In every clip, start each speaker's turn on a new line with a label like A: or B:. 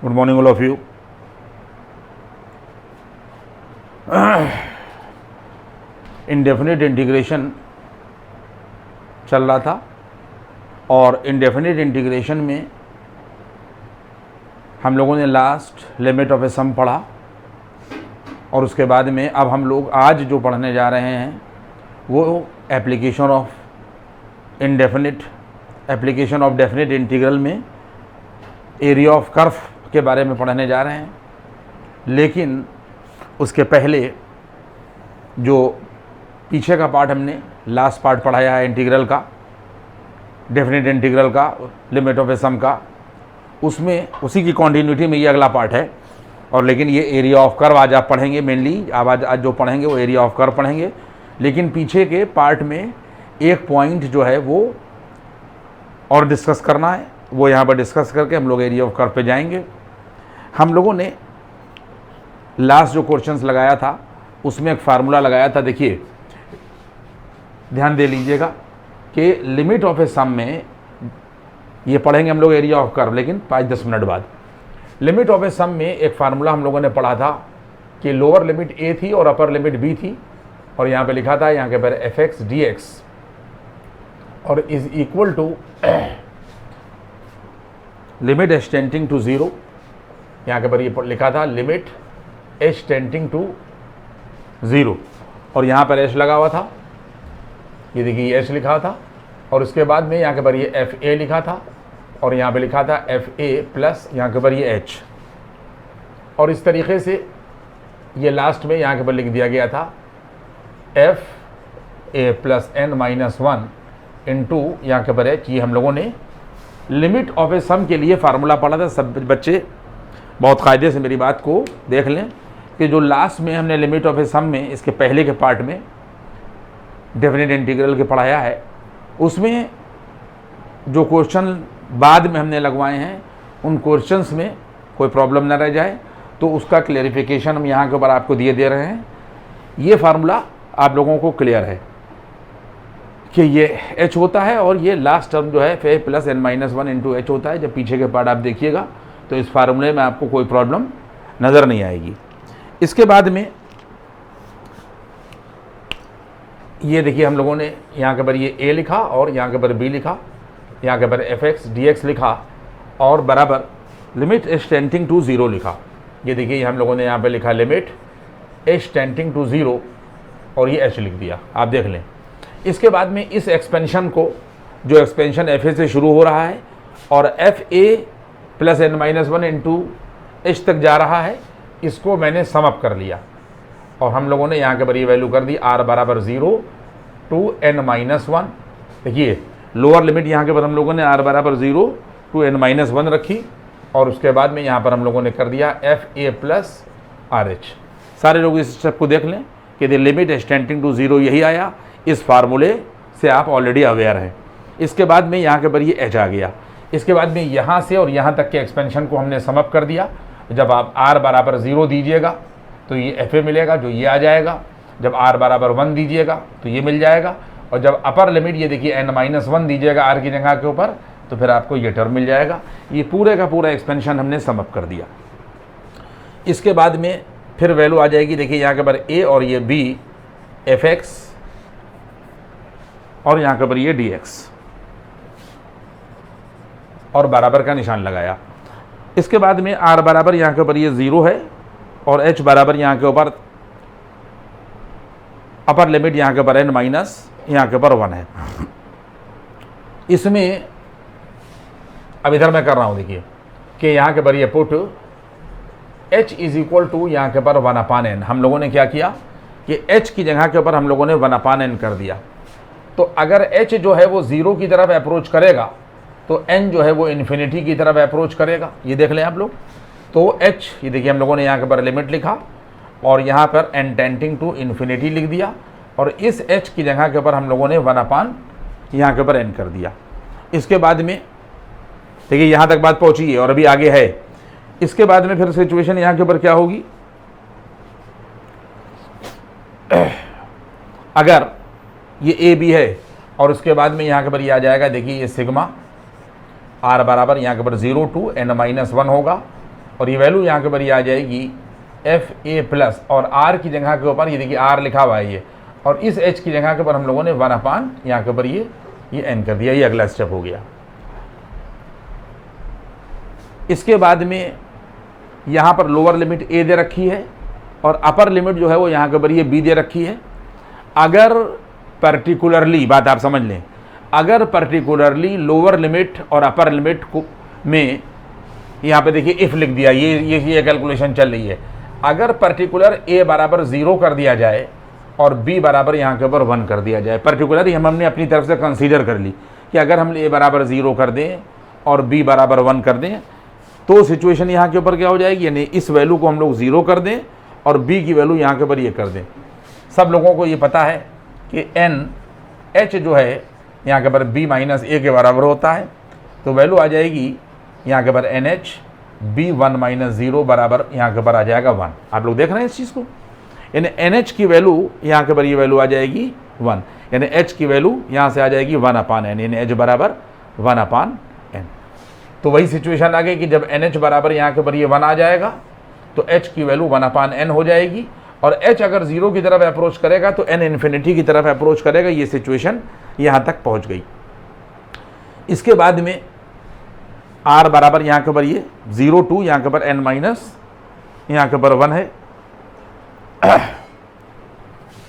A: Good morning all of you. Indefinite integration चल रहा था और इंडेफिनिट इंटीग्रेशन में हम लोगों ने लास्ट लिमिट ऑफ ए सम पढ़ा और उसके बाद में अब हम लोग आज जो पढ़ने जा रहे हैं वो application of application of definite integral में एरिया ऑफ कर्व के बारे में पढ़ने जा रहे हैं। लेकिन उसके पहले जो पीछे का पार्ट हमने लास्ट पार्ट पढ़ाया है इंटीग्रल का, डेफिनिट इंटीग्रल का, लिमिट ऑफ ए सम का, उसमें उसी की कॉन्टिन्यूटी में ये अगला पार्ट है। और लेकिन ये एरिया ऑफ कर्व आज आप पढ़ेंगे, मेनली आज जो पढ़ेंगे वो एरिया ऑफ कर्व पढ़ेंगे। लेकिन पीछे के पार्ट में एक पॉइंट जो है वो और डिस्कस करना है, वो यहाँ पर डिस्कस करके हम लोग एरिया ऑफ कर्व पे जाएंगे। हम लोगों ने लास्ट जो क्वेश्चंस लगाया था उसमें एक फार्मूला लगाया था। देखिए ध्यान दे लीजिएगा कि लिमिट ऑफ ए सम में ये पढ़ेंगे हम लोग एरिया ऑफ कर्व, लेकिन 5-10 मिनट बाद। लिमिट ऑफ ए सम में एक फार्मूला हम लोगों ने पढ़ा था कि लोअर लिमिट ए थी और अपर लिमिट बी थी, और यहाँ पे लिखा था यहाँ के पर fx dx और is equal to limit h tending to 0। यहाँ के पर ये लिखा था लिमिट h टेंडिंग टू 0 और यहाँ पर h लगा हुआ था, ये देखिए h लिखा था। और उसके बाद में यहाँ के पर ये fa लिखा था और यहाँ पे लिखा था fa प्लस यहाँ के पर ये h। और इस तरीके से ये लास्ट में यहाँ के पर लिख दिया गया था fa प्लस n-1 इंटू यहाँ के पर h। ये हम लोगों ने लिमिट ऑफ ए सम के लिए फार्मूला पढ़ा था। सब बच्चे बहुत कायदे से मेरी बात को देख लें कि जो लास्ट में हमने लिमिट ऑफ ए सम में इसके पहले के पार्ट में डेफिनिट इंटीग्रल के पढ़ाया है, उसमें जो क्वेश्चन बाद में हमने लगवाए हैं उन क्वेश्चंस में कोई प्रॉब्लम ना रह जाए तो उसका क्लेरिफिकेशन हम यहाँ के ऊपर आपको दिए दे रहे हैं। ये फार्मूला आप लोगों को क्लियर है कि ये h होता है और ये लास्ट टर्म जो है fa plus n-1 into h होता है। जब पीछे के पार्ट आप देखिएगा तो इस फार्मूले में आपको कोई प्रॉब्लम नज़र नहीं आएगी। इसके बाद में ये देखिए हम लोगों ने यहाँ के पर ये a लिखा और यहाँ के पर b लिखा, यहाँ के पर fx dx लिखा और बराबर लिमिट h टेंडिंग टू 0 लिखा। ये देखिए हम लोगों ने यहाँ पे लिखा लिमिट h टेंडिंग टू 0 और ये h लिख दिया, आप देख लें। इसके बाद में इस एक्सपेंशन को, जो एक्सपेंशन fa से शुरू हो रहा है और fa plus n-1 into h तक जा रहा है, इसको मैंने सम अप कर लिया और हम लोगों ने यहाँ के पर ये वैल्यू कर दी r बराबर 0 टू n-1। देखिए लोअर लिमिट यहाँ के पर हम लोगों ने r बराबर 0 टू n-1 रखी और उसके बाद में यहाँ पर हम लोगों ने कर दिया fa प्लस RH। सारे लोग इस स्टेप को देख लें कि the limit h tending to 0 यही आया। इस फार्मूले से आप ऑलरेडी अवेयर हैं। इसके बाद में यहाँ के पर ये h आ गया। इसके बाद में यहाँ से और यहाँ तक के एक्सपेंशन को हमने सम अप कर दिया। जब आप r बराबर 0 दीजिएगा तो ये fa मिलेगा, जो ये आ जाएगा। जब r बराबर 1 दीजिएगा तो ये मिल जाएगा और जब अपर लिमिट ये देखिए n-1 दीजिएगा r की जगह के ऊपर तो फिर आपको ये टर्म मिल जाएगा। ये पूरे का पूरा एक्सपेंशन हमने सम अप कर दिया। इसके बाद में फिर वैल्यू आ जाएगी, देखिए यहाँ के पर a और ये b fx और यहाँ के पर ये dx और बराबर का निशान लगाया। इसके बाद में r बराबर यहाँ के ऊपर ये 0 है और h बराबर यहाँ के ऊपर अपर लिमिट यहाँ के ऊपर n माइनस यहाँ के ऊपर 1 है। इसमें अब इधर मैं कर रहा हूँ, देखिए कि यहाँ के ऊपर ये put h is equal to यहाँ के ऊपर 1/n। हम लोगों ने क्या किया कि h की जगह के ऊपर हम लोगों ने 1/n कर दिया। तो अगर h जो है वो 0 की तरफ अप्रोच करेगा तो n जो है वो इन्फिनिटी की तरफ अप्रोच करेगा। ये देख लें आप लोग। तो h, ये देखिए हम लोगों ने यहाँ के पर लिमिट लिखा और यहाँ पर n टेंडिंग टू इन्फिनिटी लिख दिया और इस h की जगह के ऊपर हम लोगों ने 1/, यहाँ के ऊपर n कर दिया। इसके बाद में देखिए यहाँ तक बात पहुँची है और अभी आगे है। इसके बाद में फिर सिचुएशन यहाँ के ऊपर क्या होगी, अगर ये ए बी है और उसके बाद में यहाँ के ऊपर ये आ जाएगा, देखिए ये सिग्मा r बराबर यहाँ के ऊपर 0 टू n-1 होगा और ये वैल्यू यहाँ के ऊपर ये आ जाएगी एफ ए प्लस, और आर की जगह के ऊपर ये देखिए आर लिखा हुआ है ये, और इस एच की जगह के ऊपर हम लोगों ने 1/, यहाँ के ऊपर ये एन कर दिया। ये अगला स्टेप हो गया। इसके बाद में यहाँ पर लोअर लिमिट ए दे रखी है और अपर लिमिट जो है वो यहाँ के ऊपर ये बी दे रखी है। अगर पर्टिकुलरली, बात आप समझ लें, अगर पर्टिकुलरली लोअर लिमिट और अपर लिमिट को में यहाँ पे देखिए इफ लिख दिया, ये कैलकुलेशन चल रही है। अगर पर्टिकुलर ए बराबर 0 कर दिया जाए और बी बराबर यहाँ के ऊपर 1 कर दिया जाए, पर्टिकुलर ही हमने अपनी तरफ से कंसीडर कर ली कि अगर हम ए बराबर 0 कर दें और बी बराबर 1 कर दें तो सिचुएशन यहाँ के ऊपर क्या हो जाएगी, यानी इस वैल्यू को हम लोग 0 कर दें और बी की वैल्यू यहाँ के ऊपर ये कर दें। सब लोगों को ये पता है कि एन एच जो है यहाँ के ऊपर बी माइनस ए के बराबर होता है, तो वैल्यू आ जाएगी यहाँ के ऊपर एन एच बी 1 - 0 बराबर यहाँ के ऊपर आ जाएगा 1। आप लोग देख रहे हैं इस चीज़ को, यानी एन एच की वैल्यू यहाँ के ऊपर ये वैल्यू आ जाएगी 1, यानी एच की वैल्यू यहाँ से आ जाएगी 1/n, यानी एच बराबर 1/n। तो वही सिचुएशन आ गई कि जब एन एच बराबर यहाँ के ऊपर ये 1 आ जाएगा तो एच की वैल्यू 1/n हो जाएगी, और एच अगर 0 की तरफ अप्रोच करेगा तो एन इन्फिनिटी की तरफ अप्रोच करेगा। ये सिचुएशन यहाँ तक पहुँच गई। इसके बाद में आर बराबर यहाँ के ऊपर ये 0 to यहाँ के ऊपर n माइनस यहाँ के ऊपर 1 है।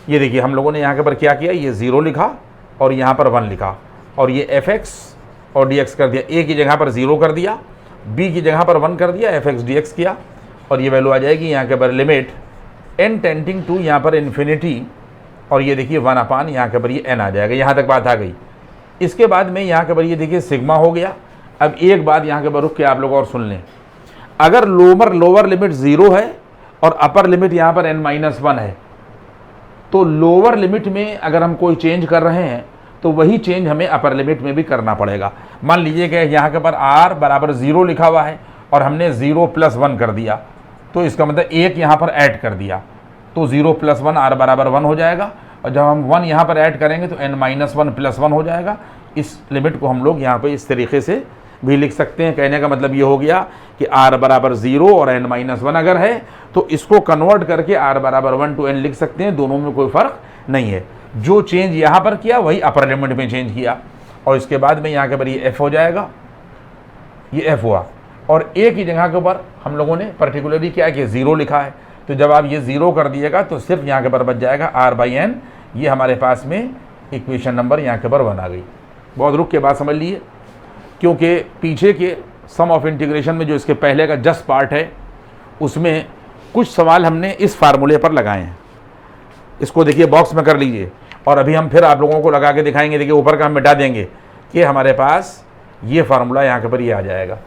A: ये देखिए हम लोगों ने यहाँ के ऊपर क्या किया, ये 0 लिखा और यहाँ पर 1 लिखा, और ये fx और dx कर दिया। a की जगह पर 0 कर दिया, b की जगह पर 1 कर दिया, fx dx किया, और ये वैल्यू आ जाएगी यहाँ के ऊपर लिमिट n टेंडिंग टू यहाँ पर इन्फिनिटी, और ये देखिए 1/, यहाँ के ऊपर ये n आ जाएगा। यहाँ तक बात आ गई। इसके बाद में यहाँ के ऊपर ये देखिए सिग्मा हो गया। अब एक बात यहाँ के ऊपर रुक के आप लोग और सुन लें, अगर लोअर लिमिट 0 है और अपर लिमिट यहाँ पर n-1 है, तो लोअर लिमिट में अगर हम कोई चेंज कर रहे हैं तो वही चेंज हमें अपर लिमिट में भी करना पड़ेगा। मान लीजिए कि यहाँ के ऊपर r बराबर 0 लिखा हुआ है और हमने 0 + 1 कर दिया, तो इसका मतलब 1 यहाँ पर ऐड कर दिया, तो 0 + 1 r बराबर 1 हो जाएगा, और जब हम 1 यहाँ पर ऐड करेंगे तो n-1 + 1 हो जाएगा। इस लिमिट को हम लोग यहाँ पर इस तरीके से भी लिख सकते हैं। कहने का मतलब ये हो गया कि r बराबर 0 और n-1 अगर है तो इसको कन्वर्ट करके r बराबर 1 to n लिख सकते हैं। दोनों में कोई फ़र्क नहीं है। जो चेंज यहाँ पर किया वही अपर लिमिट में चेंज किया, और इसके बाद में यहाँ के ऊपर ये f हो जाएगा, ये f हुआ, और a की जगह के ऊपर हम लोगों ने पर्टिकुलरली क्या है कि 0 लिखा है, तो जब आप ये 0 कर दिएगा तो सिर्फ यहाँ के ऊपर बच जाएगा r/n। ये हमारे पास में इक्वेशन नंबर यहाँ के ऊपर 1 आ गई। बहुत रुक के बात समझ लीजिए, क्योंकि पीछे के सम ऑफ इंटीग्रेशन में जो इसके पहले का जस्ट पार्ट है उसमें कुछ सवाल हमने इस फार्मूले पर लगाए हैं। इसको देखिए बॉक्स में कर लीजिए, और अभी हम फिर आप लोगों को लगा के दिखाएंगे। देखिए ऊपर का हम मिटा देंगे कि हमारे पास ये फार्मूला यहाँ के ऊपर ये आ जाएगा।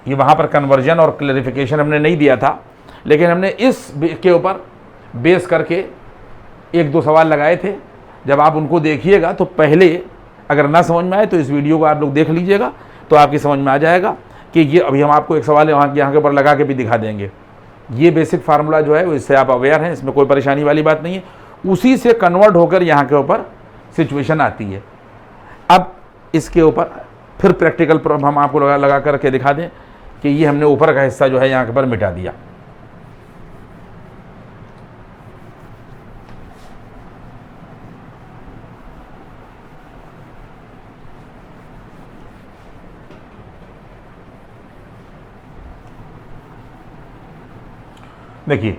A: ये वहाँ पर कन्वर्जन और क्लैरिफिकेशन हमने नहीं दिया था, लेकिन हमने इस के ऊपर बेस करके 1-2 सवाल लगाए थे। जब आप उनको देखिएगा तो पहले अगर ना समझ में आए तो इस वीडियो को आप लोग देख लीजिएगा, तो आपकी समझ में आ जाएगा कि ये अभी हम आपको एक सवाल यहाँ के ऊपर लगा के भी दिखा देंगे। ये बेसिक फार्मूला जो है वो इससे आप अवेयर हैं, इसमें कोई परेशानी वाली बात नहीं है। उसी से कन्वर्ट होकर यहाँ के ऊपर सिचुएशन आती है। अब इसके ऊपर फिर प्रैक्टिकल हम आपको लगा करके दिखा दें कि ये हमने ऊपर का हिस्सा जो है यहाँ के ऊपर मिटा दिया। देखिए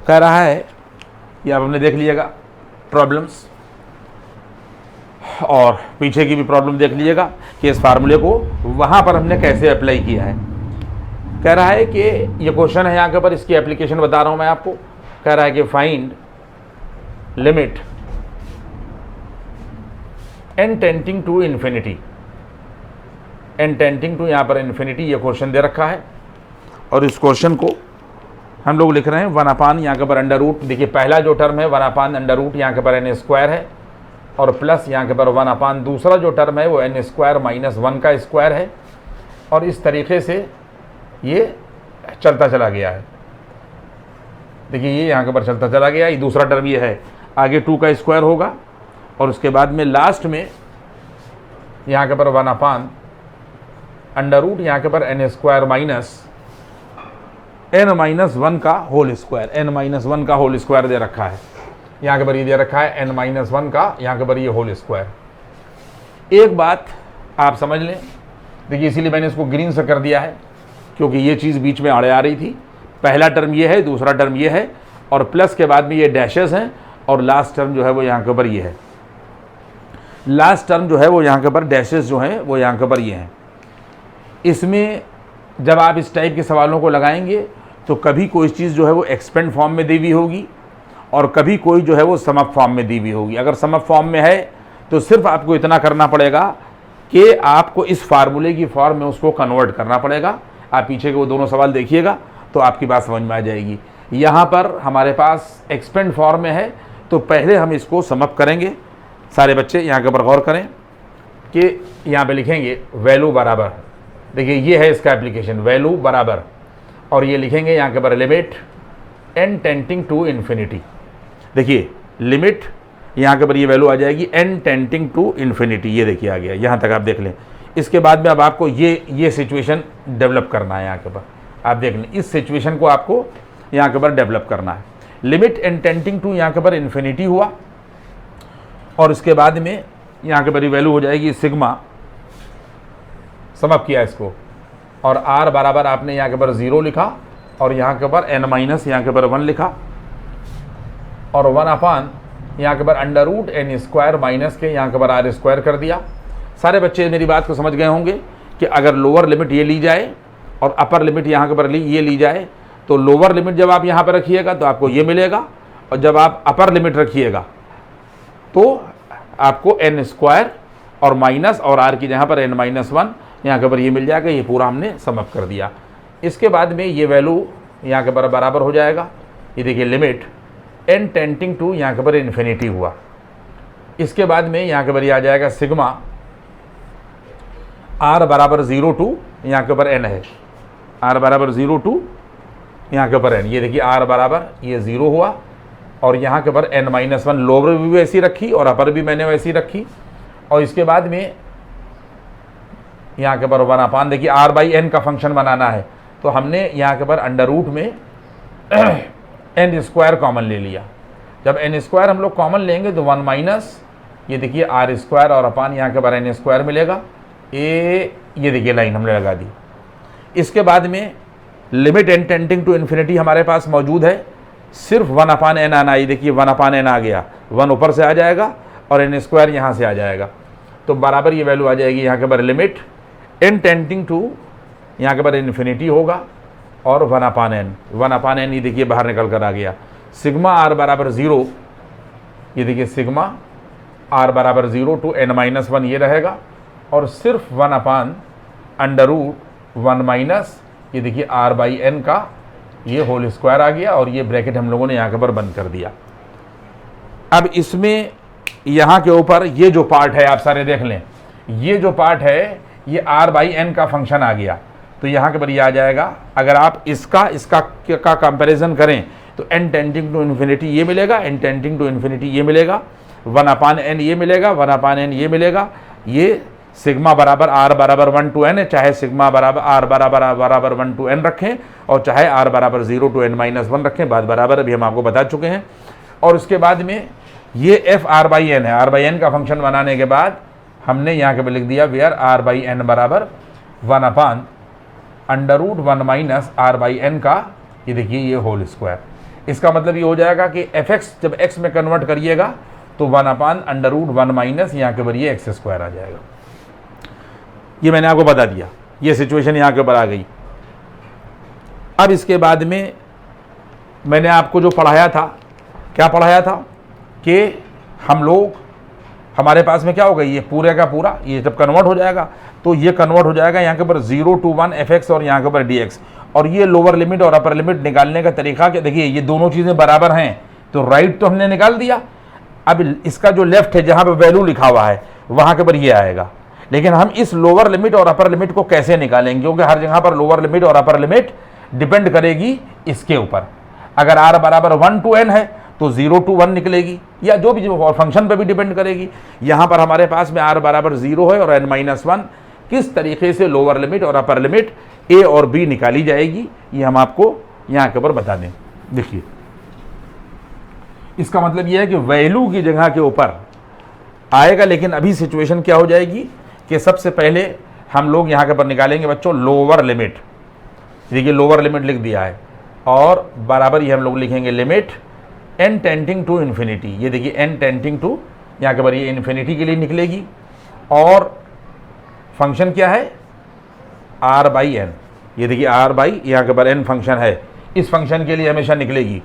A: कह रहा है, ये आप हमने देख लीजिएगा प्रॉब्लम्स, और पीछे की भी प्रॉब्लम देख लीजिएगा कि इस फार्मूले को वहाँ पर हमने कैसे अप्लाई किया है। कह रहा है कि ये क्वेश्चन है यहाँ के ऊपर, इसकी एप्लीकेशन बता रहा हूँ मैं आपको। कह रहा है कि find limit n tending to infinity, n tending to यहाँ पर इन्फिनिटी, ये क्वेश्चन दे रखा है। और इस क्वेश्चन को हम लोग लिख रहे हैं 1/, यहाँ के पर अंडर रूट। देखिए पहला जो टर्म है 1/√, यहाँ के पर n² है, और प्लस यहाँ के पर 1/, दूसरा जो टर्म है वो n² - 1 का स्क्वायर है, और इस तरीके से ये चलता चला गया है। देखिए ये यहाँ के ऊपर चलता चला गया, ये दूसरा टर्म ये है, आगे 2 का स्क्वायर होगा और उसके बाद में लास्ट में यहाँ के ऊपर 1 अंडर रूट यहाँ के ऊपर n स्क्वायर माइनस n-1 का होल स्क्वायर, n-1 का होल स्क्वायर दे रखा है, यहाँ के ऊपर ये दे रखा है n-1 का यहाँ के ऊपर ये होल स्क्वायर। एक बात आप समझ लें, देखिए इसीलिए मैंने इसको ग्रीन से कर दिया है क्योंकि ये चीज़ बीच में आड़े आ रही थी। पहला टर्म ये है, दूसरा टर्म ये है और प्लस के बाद में ये डैशेस हैं और लास्ट टर्म जो है वो यहाँ के ऊपर ये है, लास्ट टर्म जो है वो यहाँ के ऊपर डैशेस जो हैं वो यहाँ के ऊपर ये हैं। इसमें जब आप इस टाइप के सवालों को लगाएंगे तो कभी कोई चीज़ जो है वो एक्सपेंड फॉर्म में दी हुई होगी और कभी कोई जो है वो सम अप फॉर्म में दी हुई होगी। अगर सम अप फॉर्म में है तो सिर्फ आपको इतना करना पड़ेगा कि आपको इस फार्मूले की फॉर्म में उसको कन्वर्ट करना पड़ेगा। आप पीछे के वो दोनों सवाल देखिएगा तो आपकी बात समझ में आ जाएगी। यहाँ पर हमारे पास एक्सपेंड फॉर्म में है तो पहले हम इसको सम अप करेंगे। सारे बच्चे यहाँ के ऊपर गौर करें कि यहाँ पे लिखेंगे वैल्यू बराबर, देखिए ये है इसका एप्लीकेशन, वैल्यू बराबर, और ये लिखेंगे यहाँ के ऊपर limit n tending to infinity. देखिए लिमिट यहाँ के ऊपर ये वैल्यू आ जाएगी n टेंडिंग टू इन्फिनिटी, ये देखिए आ गया, यहाँ तक आप देख लें। इसके बाद में अब आपको ये सिचुएशन डेवलप करना है, यहाँ के ऊपर आप देख लें, इस सिचुएशन को आपको यहाँ के ऊपर डेवलप करना है। लिमिट n टेंडिंग टू यहाँ के ऊपर इन्फिनिटी हुआ और उसके बाद में यहाँ के ऊपर वैल्यू हो जाएगी सिग्मा, सम अप किया इसको, और r बराबर आपने यहाँ के ऊपर 0 लिखा और यहाँ के ऊपर n माइनस यहाँ के ऊपर 1 लिखा और 1 यहाँ के ऊपर under root n square minus के यहाँ के ऊपर r स्क्वायर कर दिया। सारे बच्चे मेरी बात को समझ गए होंगे कि अगर लोअर लिमिट ये ली जाए और अपर लिमिट यहाँ के ऊपर ये ली जाए तो लोअर लिमिट जब आप यहाँ पर रखिएगा तो आपको ये मिलेगा और जब आप अपर लिमिट रखिएगा तो आपको n स्क्वायर और माइनस और r की जहाँ पर n-1 यहाँ के ऊपर ये मिल जाएगा। ये पूरा हमने सम अप कर दिया। इसके बाद में ये वैल्यू यहाँ के ऊपर बराबर हो जाएगा, ये देखिए लिमिट n टेंडिंग टू यहाँ के ऊपर इन्फिनिटी हुआ। इसके बाद में यहाँ के ऊपर ये आ जाएगा सिग्मा r बराबर 0 टू यहाँ के ऊपर n है, r बराबर 0 टू यहाँ के ऊपर n, ये देखिए r बराबर ये 0 हुआ और यहाँ के ऊपर n-1 लोअर भी वैसी रखी और अपर भी मैंने वैसी रखी। और इसके बाद में यहाँ के ऊपर 1 देखिए r बाई n का फंक्शन बनाना है तो हमने यहाँ के ऊपर अंडर रूट में n स्क्वायर कॉमन ले लिया। जब n स्क्वायर हम लोग कॉमन लेंगे तो 1 माइनस ये देखिए r स्क्वायर और अपान यहाँ के ऊपर n स्क्वायर मिलेगा। ये देखिए लाइन हमने लगा दी। इसके बाद में limit n tending to infinity हमारे पास मौजूद है, सिर्फ 1/n आना, ये देखिए 1/n आ गया, 1 ऊपर से आ जाएगा और n स्क्वायर यहाँ से आ जाएगा तो बराबर ये वैल्यू आ जाएगी यहाँ के ऊपर लिमिट n टेंडिंग टू यहाँ के ऊपर इन्फिनिटी होगा और 1/n ये देखिए बाहर निकल कर आ गया। सिग्मा r बराबर 0, ये देखिए सिग्मा r बराबर 0 टू n-1 ये रहेगा और सिर्फ 1/√1 माइनस ये देखिए r बाई n का ये होल स्क्वायर आ गया और ये ब्रैकेट हम लोगों ने यहाँ के ऊपर बंद कर दिया। अब इसमें यहाँ के ऊपर ये जो पार्ट है आप सारे देख लें, ये जो पार्ट है ये r बाई n का फंक्शन आ गया तो यहाँ के ऊपर ये आ जाएगा। अगर आप इसका कंपैरिजन करें तो n टेंडिंग टू इन्फिनिटी ये मिलेगा, n टेंडिंग टू इन्फिनिटी ये मिलेगा, 1/n ये मिलेगा, 1/n ये मिलेगा। ये सिग्मा बराबर r बराबर 1 to n है, चाहे सिग्मा बराबर r बराबर 1 to n रखें और चाहे r बराबर 0 to n-1 रखें, बात बराबर अभी हम आपको बता चुके हैं। और उसके बाद में ये f r बाई n है, r बाई n का फंक्शन बनाने के बाद हमने यहाँ के लिख दिया वेयर r बाई n बराबर 1/√1 माइनस r बाई n का ये देखिए ये होल स्क्वायर। इसका मतलब ये हो जाएगा कि fx जब x में कन्वर्ट करिएगा तो 1/√1 माइनस यहाँ के ऊपर ये x स्क्वायर आ जाएगा। ये मैंने आपको बता दिया, ये सिचुएशन यहाँ के ऊपर आ गई। अब इसके बाद में मैंने आपको जो पढ़ाया था, क्या पढ़ाया था कि हम लोग हमारे पास में क्या होगा, ये पूरे का पूरा ये जब कन्वर्ट हो जाएगा तो ये कन्वर्ट हो जाएगा यहाँ के ऊपर 0 to 1 fx और यहाँ के ऊपर dx। और ये लोअर लिमिट और अपर लिमिट निकालने का तरीका कि देखिए ये दोनों चीज़ें बराबर हैं तो राइट तो हमने निकाल दिया। अब इसका जो लेफ्ट है जहाँ पे वैल्यू लिखा हुआ है वहाँ के ऊपर ये आएगा, लेकिन हम इस लोअर लिमिट और अपर लिमिट को कैसे निकालेंगे, क्योंकि हर जगह पर लोअर लिमिट और अपर लिमिट डिपेंड करेगी इसके ऊपर। अगर r बराबर 1 to n है तो 0 to 1 निकलेगी, या जो भी और फंक्शन पे भी डिपेंड करेगी। यहाँ पर हमारे पास में r बराबर 0 है और n-1 किस तरीके से लोअर लिमिट और अपर लिमिट a और b निकाली जाएगी ये हम आपको यहाँ के ऊपर बता दें। देखिए इसका मतलब यह है कि वैल्यू की जगह के ऊपर आएगा, लेकिन अभी सिचुएशन क्या हो जाएगी कि सबसे पहले हम लोग यहाँ के ऊपर निकालेंगे बच्चों लोअर लिमिट। देखिए लोअर लिमिट लिख दिया है और बराबर ये हम लोग लिखेंगे limit n tending to infinity. ये देखिए n टेंडिंग टू यहाँ के ऊपर ये इन्फिनिटी के लिए निकलेगी, और फंक्शन क्या है r बाई एन। ये देखिए r बाई यहाँ के ऊपर n फंक्शन है, इस फंक्शन के लिए हमेशा निकलेगी।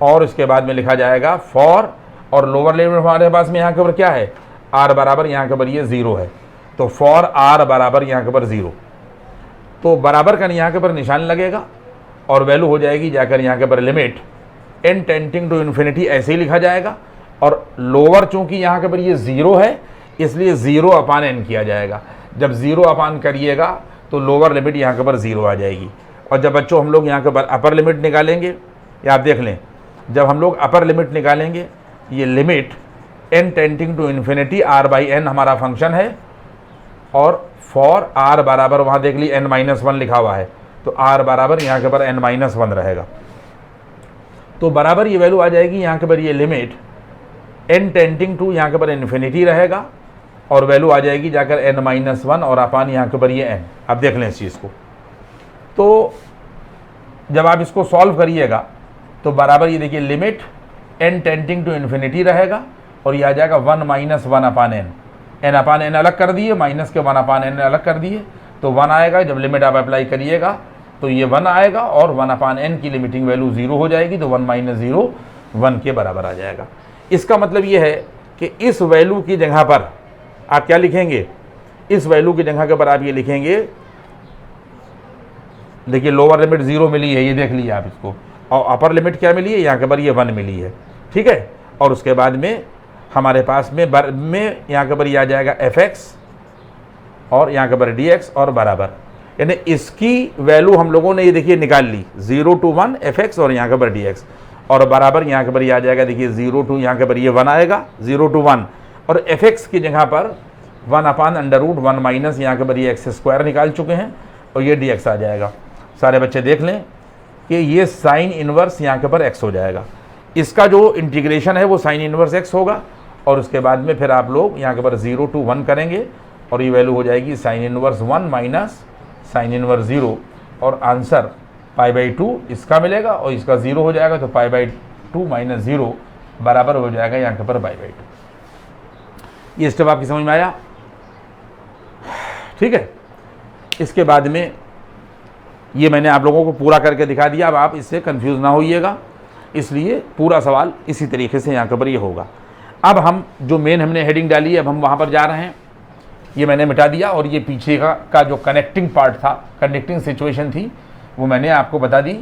A: और इसके बाद में लिखा जाएगा फॉर, और लोअर लिमिट हमारे पास में यहाँ के ऊपर क्या है r बराबर यहाँ के ऊपर ये 0 है, तो फॉर r बराबर यहाँ के ऊपर 0, तो बराबर का यहाँ के ऊपर निशान लगेगा और वैल्यू हो जाएगी जाकर यहाँ के ऊपर limit n tending to infinity, ऐसे ही लिखा जाएगा। और लोअर चूंकि यहाँ के ऊपर ये 0 है इसलिए 0 अपान n किया जाएगा। जब 0 अपान करिएगा तो लोअर लिमिट यहाँ के ऊपर 0 आ जाएगी। और जब बच्चों हम लोग यहाँ के ऊपर अपर लिमिट निकालेंगे, या आप देख लें जब हम लोग अपर लिमिट निकालेंगे, ये limit n tending to infinity r by n हमारा फंक्शन है, और फॉर r बराबर वहाँ देख ली n-1 लिखा हुआ है, तो r बराबर यहाँ के ऊपर n-1 रहेगा। तो बराबर ये वैल्यू आ जाएगी यहाँ के ऊपर ये लिमिट n टेंडिंग टू यहाँ के ऊपर इन्फिनिटी रहेगा, और वैल्यू आ जाएगी जाकर n-1 और अपान यहाँ के ऊपर ये n। आप देख लें इस चीज़ को। तो जब आप इसको सॉल्व करिएगा तो बराबर ये देखिए limit n tending to infinity रहेगा, और ये आ जाएगा 1-1 अपान n। n अपान n अलग कर दिए, माइनस के 1 अपान n अलग कर दिए, तो 1 आएगा। जब लिमिट आप अप्लाई करिएगा तो ये 1 आएगा, और 1 अपान n की लिमिटिंग वैल्यू 0 हो जाएगी, तो 1-0 1 के बराबर आ जाएगा। इसका मतलब ये है कि इस वैल्यू की जगह पर आप क्या लिखेंगे, इस वैल्यू की जगह के ऊपर आप ये लिखेंगे, देखिए लोअर लिमिट 0 मिली है, ये देख लीजिए आप इसको, और अपर लिमिट क्या मिली है यहाँ के ऊपर ये 1 मिली है, ठीक है। और उसके बाद में हमारे पास में यहाँ के ऊपर ये आ जाएगा fx, और यहाँ के ऊपर dx, और बराबर, यानी इसकी वैल्यू हम लोगों ने ये देखिए निकाल ली 0 to 1 fx और यहाँ के ऊपर dx, और बराबर यहाँ के ऊपर ये आ जाएगा देखिए 0 to यहाँ के ऊपर ये 1 आएगा 0 to 1, और fx की जगह पर 1 अपान √1 माइनस यहाँ के ऊपर ये x² निकाल चुके हैं, और ये dx आ जाएगा। सारे बच्चे देख लें कि ये साइन इनवर्स यहाँ के ऊपर x हो जाएगा। इसका जो इंटीग्रेशन है वो साइन इनवर्स x होगा, और उसके बाद में फिर आप लोग यहाँ के ऊपर 0 to 1 करेंगे, और ये वैल्यू हो जाएगी sine inverse 1 minus sine inverse 0, और आंसर π/2 इसका मिलेगा, और इसका 0 हो जाएगा, तो π/2 माइनस 0 बराबर हो जाएगा यहाँ के ऊपर π/2। ये स्टेप आपकी समझ में आया, ठीक है। इसके बाद में ये मैंने आप लोगों को पूरा करके दिखा दिया, अब आप इससे कंफ्यूज ना होइएगा, इसलिए पूरा सवाल इसी तरीके से यहाँ के ऊपर ये होगा। अब हम जो मेन हमने हेडिंग डाली है, अब हम वहाँ पर जा रहे हैं, ये मैंने मिटा दिया, और ये पीछे का जो कनेक्टिंग पार्ट था, कनेक्टिंग सिचुएशन थी, वो मैंने आपको बता दी।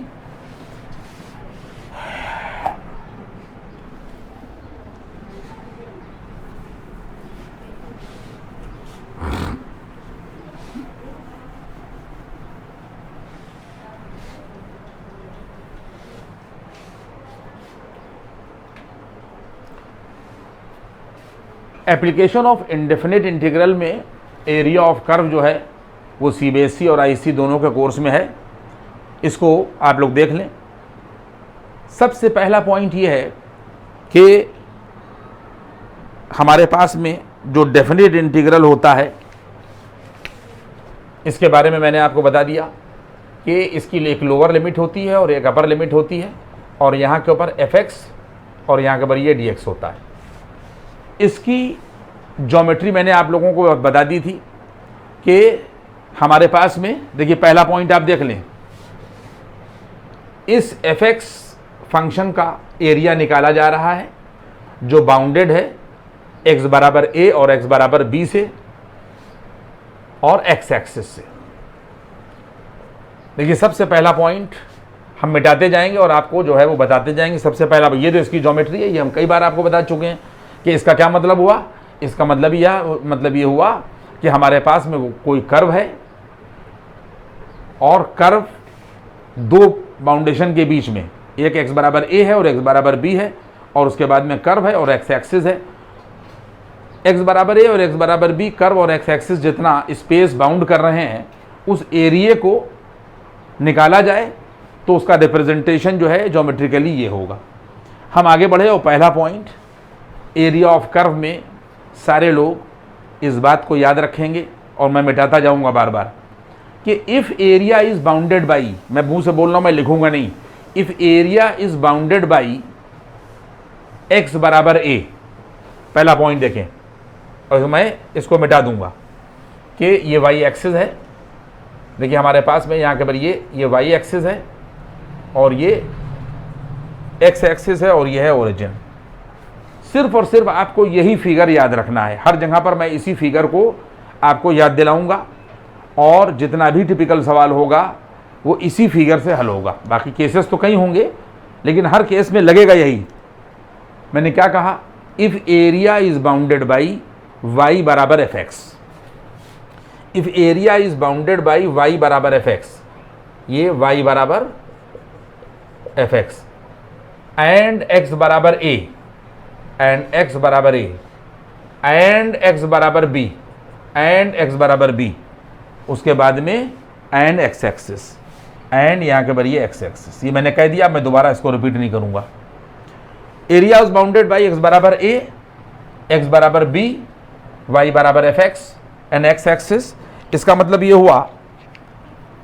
A: एप्लीकेशन ऑफ इंडेफिनिट इंटीग्रल में एरिया ऑफ कर्व जो है वो CBSE और IC दोनों के कोर्स में है, इसको आप लोग देख लें। सबसे पहला पॉइंट ये है कि हमारे पास में जो डेफिनिट इंटीग्रल होता है, इसके बारे में मैंने आपको बता दिया कि इसकी एक लोअर लिमिट होती है और एक अपर लिमिट होती है, और यहाँ के ऊपर fx और यहाँ के ऊपर ये dx होता है। इसकी ज्योमेट्री मैंने आप लोगों को बता दी थी कि हमारे पास में देखिए पहला पॉइंट आप देख लें, इस fx फंक्शन का एरिया निकाला जा रहा है जो बाउंडेड है x बराबर a और x बराबर b से और x एक्सिस से। देखिए सबसे पहला पॉइंट हम मिटाते जाएंगे और आपको जो है वो बताते जाएंगे। सबसे पहला ये जो इसकी ज्योमेट्री है, ये हम कई बार आपको बता चुके हैं कि इसका क्या मतलब हुआ। इसका मतलब ये हुआ कि हमारे पास में कोई कर्व है और कर्व दो बाउंडेशन के बीच में एक x बराबर a है और x बराबर b है, और उसके बाद में कर्व है और x एक्सिस है। x बराबर a और x बराबर b कर्व और x एक्सिस जितना स्पेस बाउंड कर रहे हैं उस एरिया को निकाला जाए तो उसका रिप्रेजेंटेशन जो है ज्योमेट्रिकली ये होगा। हम आगे बढ़े और पहला पॉइंट, एरिया ऑफ कर्व में सारे लोग इस बात को याद रखेंगे और मैं मिटाता जाऊंगा बार बार कि if area is bounded by, मैं मुंह से बोल रहा हूँ, मैं लिखूंगा नहीं, if area is bounded by x बराबर a, पहला पॉइंट देखें, और मैं इसको मिटा दूंगा कि ये y एक्सिस है। देखिए हमारे पास में यहाँ के पर ये y एक्सिस है और ये x एक्सिस है और ये है ओरिजिन। सिर्फ और सिर्फ आपको यही फिगर याद रखना है। हर जगह पर मैं इसी फिगर को आपको याद दिलाऊंगा और जितना भी टिपिकल सवाल होगा वो इसी फिगर से हल होगा। बाकी केसेस तो कई होंगे लेकिन हर केस में लगेगा यही। मैंने क्या कहा, if area is bounded by y बराबर F x, if area is bounded by y बराबर एफ एक्स, ये y बराबर एफ एक्स एंड x बराबर a एंड x बराबर a एंड x बराबर b एंड x बराबर b, उसके बाद में एंड x एक्सिस एंड यहाँ के बरिए x एक्सिस। ये मैंने कह दिया, मैं दोबारा इसको रिपीट नहीं करूँगा। Area is bounded by x बराबर a, x बराबर b, y बराबर F x and x axis. इसका मतलब ये हुआ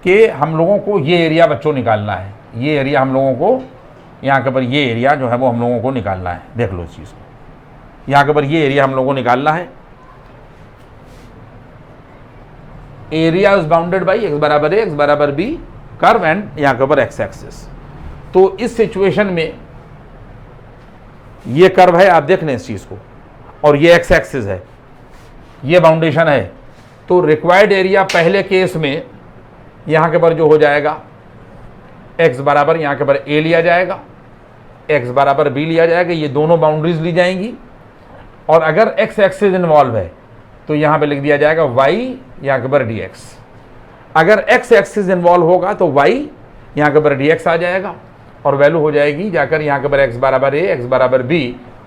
A: कि हम लोगों को ये एरिया बच्चों निकालना है। ये एरिया हम लोगों को यहाँ के पर ये एरिया जो है वो हम लोगों को निकालना है। देख लो इस चीज़ को, यहाँ के पर ये एरिया हम लोगों को निकालना है। Area is bounded by x बराबर a, x बराबर b कर्व एंड यहाँ के ऊपर x एक्सिस। तो इस सिचुएशन में ये कर्व है, आप देख लें इस चीज़ को, और ये x एक्सिस है, ये बाउंडेशन है। तो रिक्वायर्ड एरिया पहले केस में यहाँ के पर जो हो जाएगा x बराबर यहाँ के पर a लिया जाएगा, x बराबर b लिया जाएगा, ये दोनों बाउंड्रीज ली जाएंगी। और अगर x एक्सिस इन्वॉल्व है तो यहाँ पे लिख दिया जाएगा y यहाँ के पर dx। अगर x एक्सिस इन्वॉल्व होगा तो y यहाँ के पर dx आ जाएगा और वैल्यू हो जाएगी जाकर यहाँ के पर x बराबर a, x बराबर b,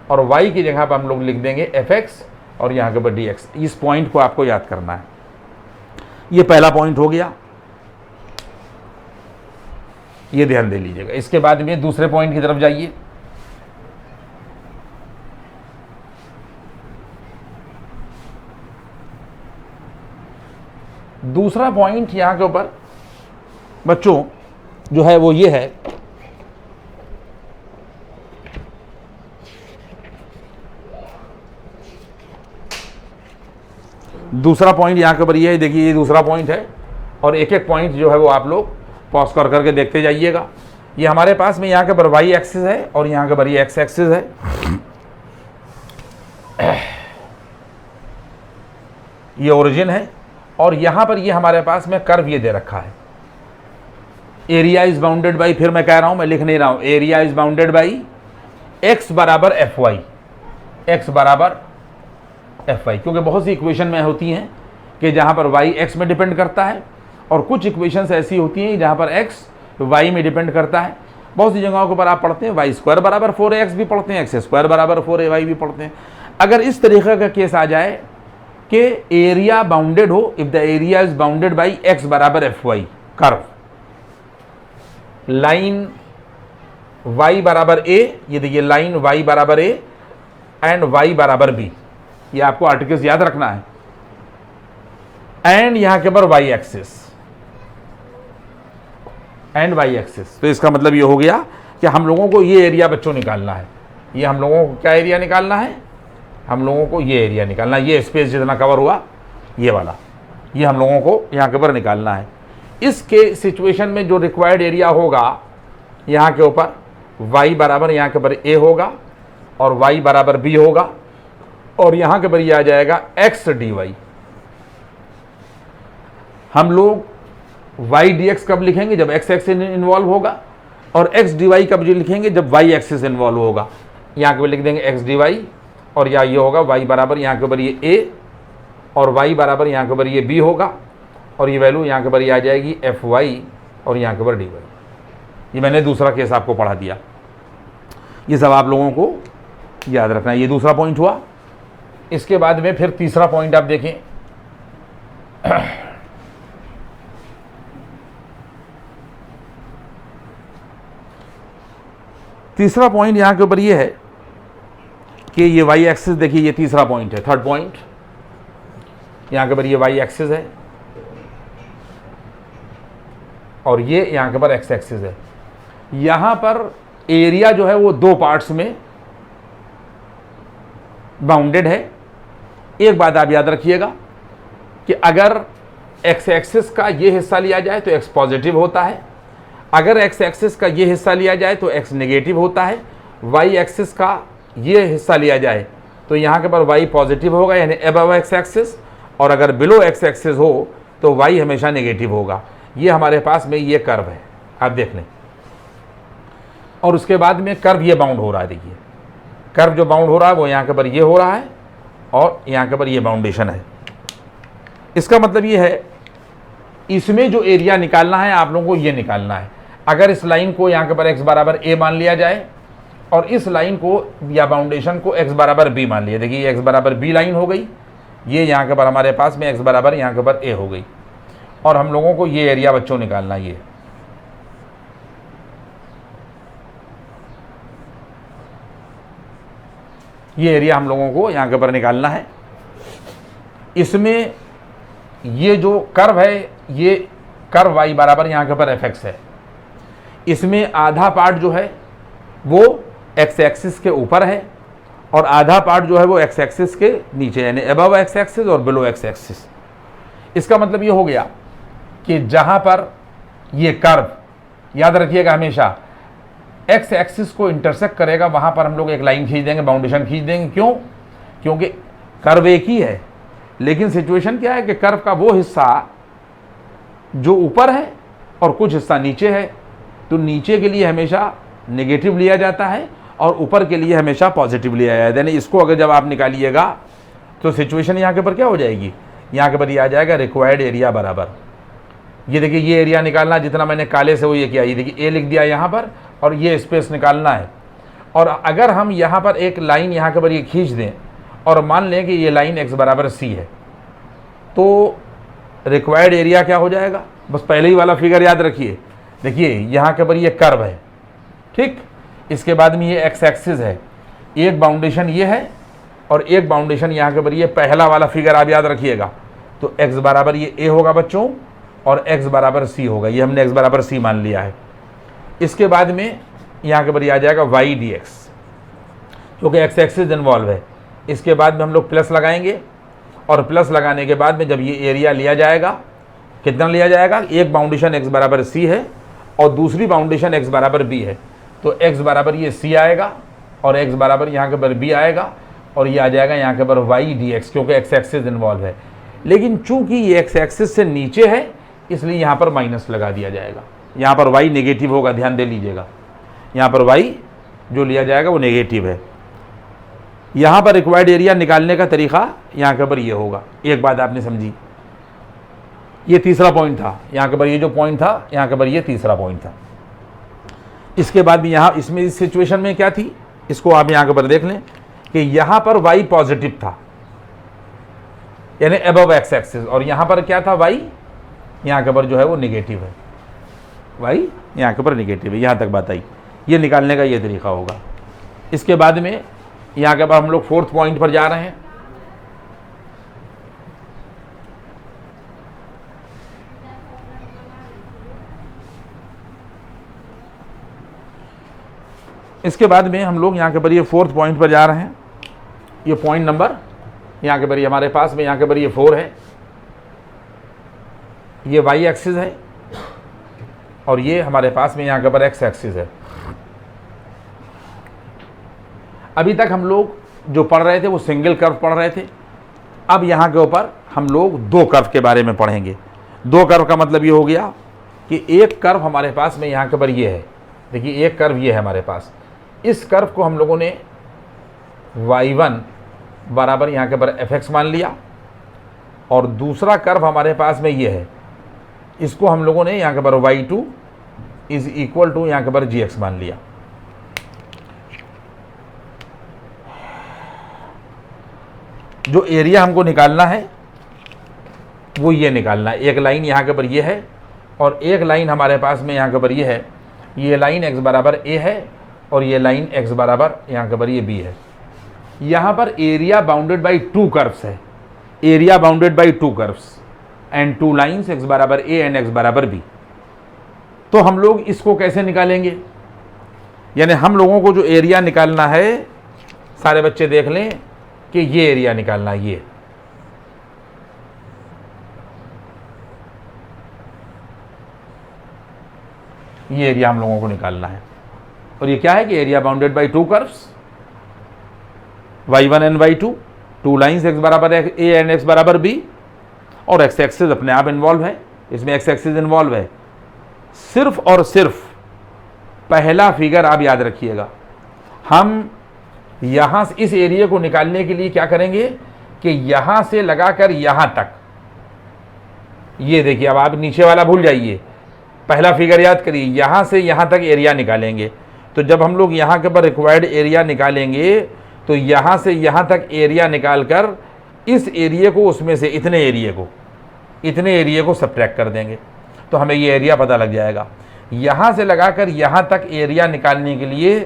A: और y की जगह पर हम लोग लिख देंगे fx और यहाँ के पर dx। इस पॉइंट को आपको याद करना है। ये पहला पॉइंट हो गया, ये ध्यान दे लीजिएगा। इसके बाद में दूसरे पॉइंट की तरफ जाइए। दूसरा पॉइंट यहाँ के ऊपर बच्चों जो है वो ये है, दूसरा पॉइंट यहाँ के ऊपर ये है। देखिए ये दूसरा पॉइंट है और एक एक पॉइंट जो है वो आप लोग पॉज कर करके देखते जाइएगा। ये हमारे पास में यहाँ के ऊपर y एक्सिस है और यहाँ के ऊपर ये x एक्सिस है। ये ओरिजिन है और यहाँ पर ये हमारे पास में कर्व ये दे रखा है। एरिया इज बाउंडेड बाई, फिर मैं कह रहा हूँ, मैं लिख नहीं रहा हूँ, area is bounded by x बराबर एफ वाई, x बराबर एफ वाई, क्योंकि बहुत सी इक्वेशन में होती हैं कि जहाँ पर y x में डिपेंड करता है और कुछ इक्वेशंस ऐसी होती हैं जहाँ पर x y में डिपेंड करता है। बहुत सी जगहों के ऊपर आप पढ़ते हैं y स्क्वायर बराबर 4x भी पढ़ते हैं, x स्क्वायर बराबर 4ay भी पढ़ते हैं। अगर इस तरीके का केस आ जाए कि एरिया बाउंडेड हो, if the area is bounded by x बराबर F Y curve, line y बराबर a, ये देखिए लाइन y बराबर a एंड y बराबर b, ये आपको आर्टिकल्स याद रखना है, एंड यहां के ऊपर y axis and y axis. तो इसका मतलब ये हो गया कि हम लोगों को ये एरिया बच्चों निकालना है। ये हम लोगों को क्या एरिया निकालना है, हम लोगों को ये एरिया निकालना है। ये स्पेस जितना कवर हुआ ये वाला, ये हम लोगों को यहाँ के ऊपर निकालना है। इसके सिचुएशन में जो रिक्वायर्ड एरिया होगा यहाँ के ऊपर y बराबर यहाँ के ऊपर a होगा और y बराबर b होगा और यहाँ के ऊपर ये आ जाएगा x dy। हम लोग y dx कब लिखेंगे, जब x एक्सिस इन्वॉल्व होगा, और x dy कब लिखेंगे, जब y एक्सिस इन्वॉल्व होगा। यहाँ के ऊपर लिख देंगे x dy और या ये होगा y बराबर यहाँ के ऊपर ये a और y बराबर यहाँ के ऊपर ये b होगा और ये वैल्यू यहाँ के ऊपर ये आ जाएगी fy और यहाँ के ऊपर dy। ये मैंने दूसरा केस आपको पढ़ा दिया। ये सब आप लोगों को याद रखना है। ये दूसरा पॉइंट हुआ। इसके बाद में फिर तीसरा पॉइंट आप देखें, तीसरा पॉइंट यहां के ऊपर ये है कि ये वाई एक्सिस, देखिए ये तीसरा पॉइंट है, थर्ड पॉइंट यहां के ऊपर ये वाई एक्सिस है और ये यहां के ऊपर एक्स एक्सिस है। यहां पर एरिया जो है वो दो पार्ट्स में बाउंडेड है। एक बात आप याद रखिएगा कि अगर एक्स एक्सिस का ये हिस्सा लिया जाए तो एक्स पॉजिटिव होता है, अगर एक्स एक्सिस का ये हिस्सा लिया जाए तो एक्स नेगेटिव होता है। वाई एक्सिस का ये हिस्सा लिया जाए तो यहाँ के पर वाई पॉजिटिव होगा यानी अबव एक्स एक्सिस, और अगर बिलो एक्स एक्सिस हो तो वाई हमेशा नेगेटिव होगा। ये हमारे पास में ये कर्व है, आप देख लें। और उसके बाद में कर्व ये बाउंड हो रहा है, देखिए कर्व जो बाउंड हो रहा है वो यहाँ के पर ये हो रहा है और यहाँ के पर ये बाउंडेशन है। इसका मतलब ये है इसमें जो एरिया निकालना है आप लोगों को ये निकालना है। अगर इस लाइन को यहाँ के पर x बराबर a मान लिया जाए और इस लाइन को या बाउंडेशन को x बराबर b मान लिया, देखिए x बराबर b लाइन हो गई, ये यहाँ के पर हमारे पास में x बराबर यहाँ के पर a हो गई, और हम लोगों को ये एरिया बच्चों निकालना है। ये एरिया हम लोगों को यहाँ के पर निकालना है। इसमें ये जो कर्व है ये कर्व y बराबर यहाँ के पर fx है। इसमें आधा पार्ट जो है वो x एक्सिस के ऊपर है और आधा पार्ट जो है वो x एक्सिस के नीचे, यानी अबव x एक्सिस और बिलो x एक्सिस। इसका मतलब ये हो गया कि जहाँ पर ये कर्व, याद रखिएगा हमेशा, x एक्सिस को इंटरसेक्ट करेगा वहाँ पर हम लोग एक लाइन खींच देंगे, बाउंडेशन खींच देंगे। क्यों? क्योंकि कर्व एक ही है, लेकिन सिचुएशन क्या है कि कर्व का वो हिस्सा जो ऊपर है और कुछ हिस्सा नीचे है, तो नीचे के लिए हमेशा नेगेटिव लिया जाता है और ऊपर के लिए हमेशा पॉजिटिव लिया जाता है। यानी इसको अगर जब आप निकालिएगा तो सिचुएशन यहाँ के ऊपर क्या हो जाएगी, यहाँ के ऊपर ये आ जाएगा रिक्वायर्ड एरिया बराबर, ये देखिए ये एरिया निकालना जितना मैंने काले से वो ये किया, ये देखिए ए लिख दिया यहाँ पर और ये स्पेस निकालना है। और अगर हम यहाँ पर एक लाइन यहाँ के ऊपर ये खींच दें और मान लें कि ये लाइन x बराबर c है, तो रिक्वायर्ड एरिया क्या हो जाएगा, बस पहले ही वाला फिगर याद रखिए। देखिए यहाँ के ऊपर ये कर्व है, ठीक, इसके बाद में ये x एक्सिस है, एक बाउंडेशन ये है और एक बाउंडेशन यहाँ के ऊपर ये पहला वाला फिगर आप याद रखिएगा। तो x बराबर ये a होगा बच्चों और x बराबर c होगा, ये हमने x बराबर c मान लिया है। इसके बाद में यहाँ के ऊपर आ जाएगा y dx, क्योंकि x एक्सिस इन्वॉल्व है। इसके बाद में हम लोग प्लस लगाएंगे और प्लस लगाने के बाद में जब ये एरिया लिया जाएगा, कितना लिया जाएगा, एक बाउंडेशन x बराबर c है और दूसरी बाउंडेशन x बराबर b है, तो x बराबर ये c आएगा और x बराबर यहाँ के ऊपर b आएगा और ये आ जाएगा यहाँ के ऊपर y dx, क्योंकि x एक्सिस इन्वॉल्व है। लेकिन चूंकि ये x एक्सिस से नीचे है इसलिए यहाँ पर माइनस लगा दिया जाएगा, यहाँ पर y नेगेटिव होगा, ध्यान दे लीजिएगा, यहाँ पर y जो लिया जाएगा वो नेगेटिव है। यहाँ पर रिक्वायर्ड एरिया निकालने का तरीका यहाँ के ऊपर ये होगा। एक बात आपने समझी, ये तीसरा पॉइंट था, यहाँ के ऊपर ये जो पॉइंट था, यहाँ के ऊपर ये तीसरा पॉइंट था। इसके बाद भी यहाँ इसमें इस सिचुएशन में क्या थी, इसको आप यहाँ के ऊपर देख लें कि यहाँ पर y पॉजिटिव था यानी अबव एक्स एक्सिस, और यहाँ पर क्या था, y यहाँ के ऊपर जो है वो नेगेटिव है, y यहाँ के ऊपर नेगेटिव है। यहाँ तक बात आई, ये निकालने का ये तरीका होगा। इसके बाद में यहाँ के बाद हम लोग फोर्थ पॉइंट पर जा रहे हैं। इसके बाद में हम लोग यहाँ के पर ये फोर्थ पॉइंट पर जा रहे हैं। ये पॉइंट नंबर यहाँ के पर हमारे पास में यहाँ के पर ये 4 है, ये y एक्सिस है और ये हमारे पास में यहाँ के पर x एक्सिस है। अभी तक हम लोग जो पढ़ रहे थे वो सिंगल कर्व पढ़ रहे थे। अब यहाँ के ऊपर हम लोग दो कर्व के बारे में पढ़ेंगे। दो कर्व का मतलब ये हो गया कि एक कर्व हमारे पास में यहाँ के ऊपर ये है, देखिए एक कर्व ये है हमारे पास। इस कर्व को हम लोगों ने y1 बराबर यहाँ के ऊपर fx मान लिया, और दूसरा कर्व हमारे पास में ये है, इसको हम लोगों ने यहाँ के ऊपर y2 इज इक्वल टू यहाँ के पर जी एक्स मान लिया। जो एरिया हमको निकालना है वो ये निकालना है। एक लाइन यहाँ के पर ये है और एक लाइन हमारे पास में यहाँ के पर ये है। ये लाइन x बराबर a है और ये लाइन x बराबर यहाँ के पर ये b है। यहाँ पर area bounded by two curves है। Area bounded by two curves and two lines x बराबर a एंड x बराबर b। तो हम लोग इसको कैसे निकालेंगे? यानी हम लोगों को जो एरिया निकालना है, सारे बच्चे देख लें कि ये एरिया निकालना है। ये एरिया हम लोगों को निकालना है। और ये क्या है कि area bounded by two curves y1 and y2, to lines x बराबर a एंड x बराबर b, और x एक्सिस अपने आप इन्वॉल्व है, इसमें x एक्सिस इन्वॉल्व है। सिर्फ और सिर्फ पहला फिगर आप याद रखिएगा। हम यहां से इस एरिया को निकालने के लिए क्या करेंगे कि यहां से लगाकर यहां तक, ये देखिए, अब आप नीचे वाला भूल जाइए, पहला फिगर याद करिए। यहां से यहां तक एरिया निकालेंगे। तो जब हम लोग यहां के पर रिक्वायर्ड एरिया निकालेंगे तो यहां से यहां तक एरिया निकालकर इस एरिया को उसमें से इतने एरिया को सब्ट्रैक्ट कर देंगे तो हमें ये एरिया पता लग जाएगा। यहां से लगाकर यहां तक एरिया निकालने के लिए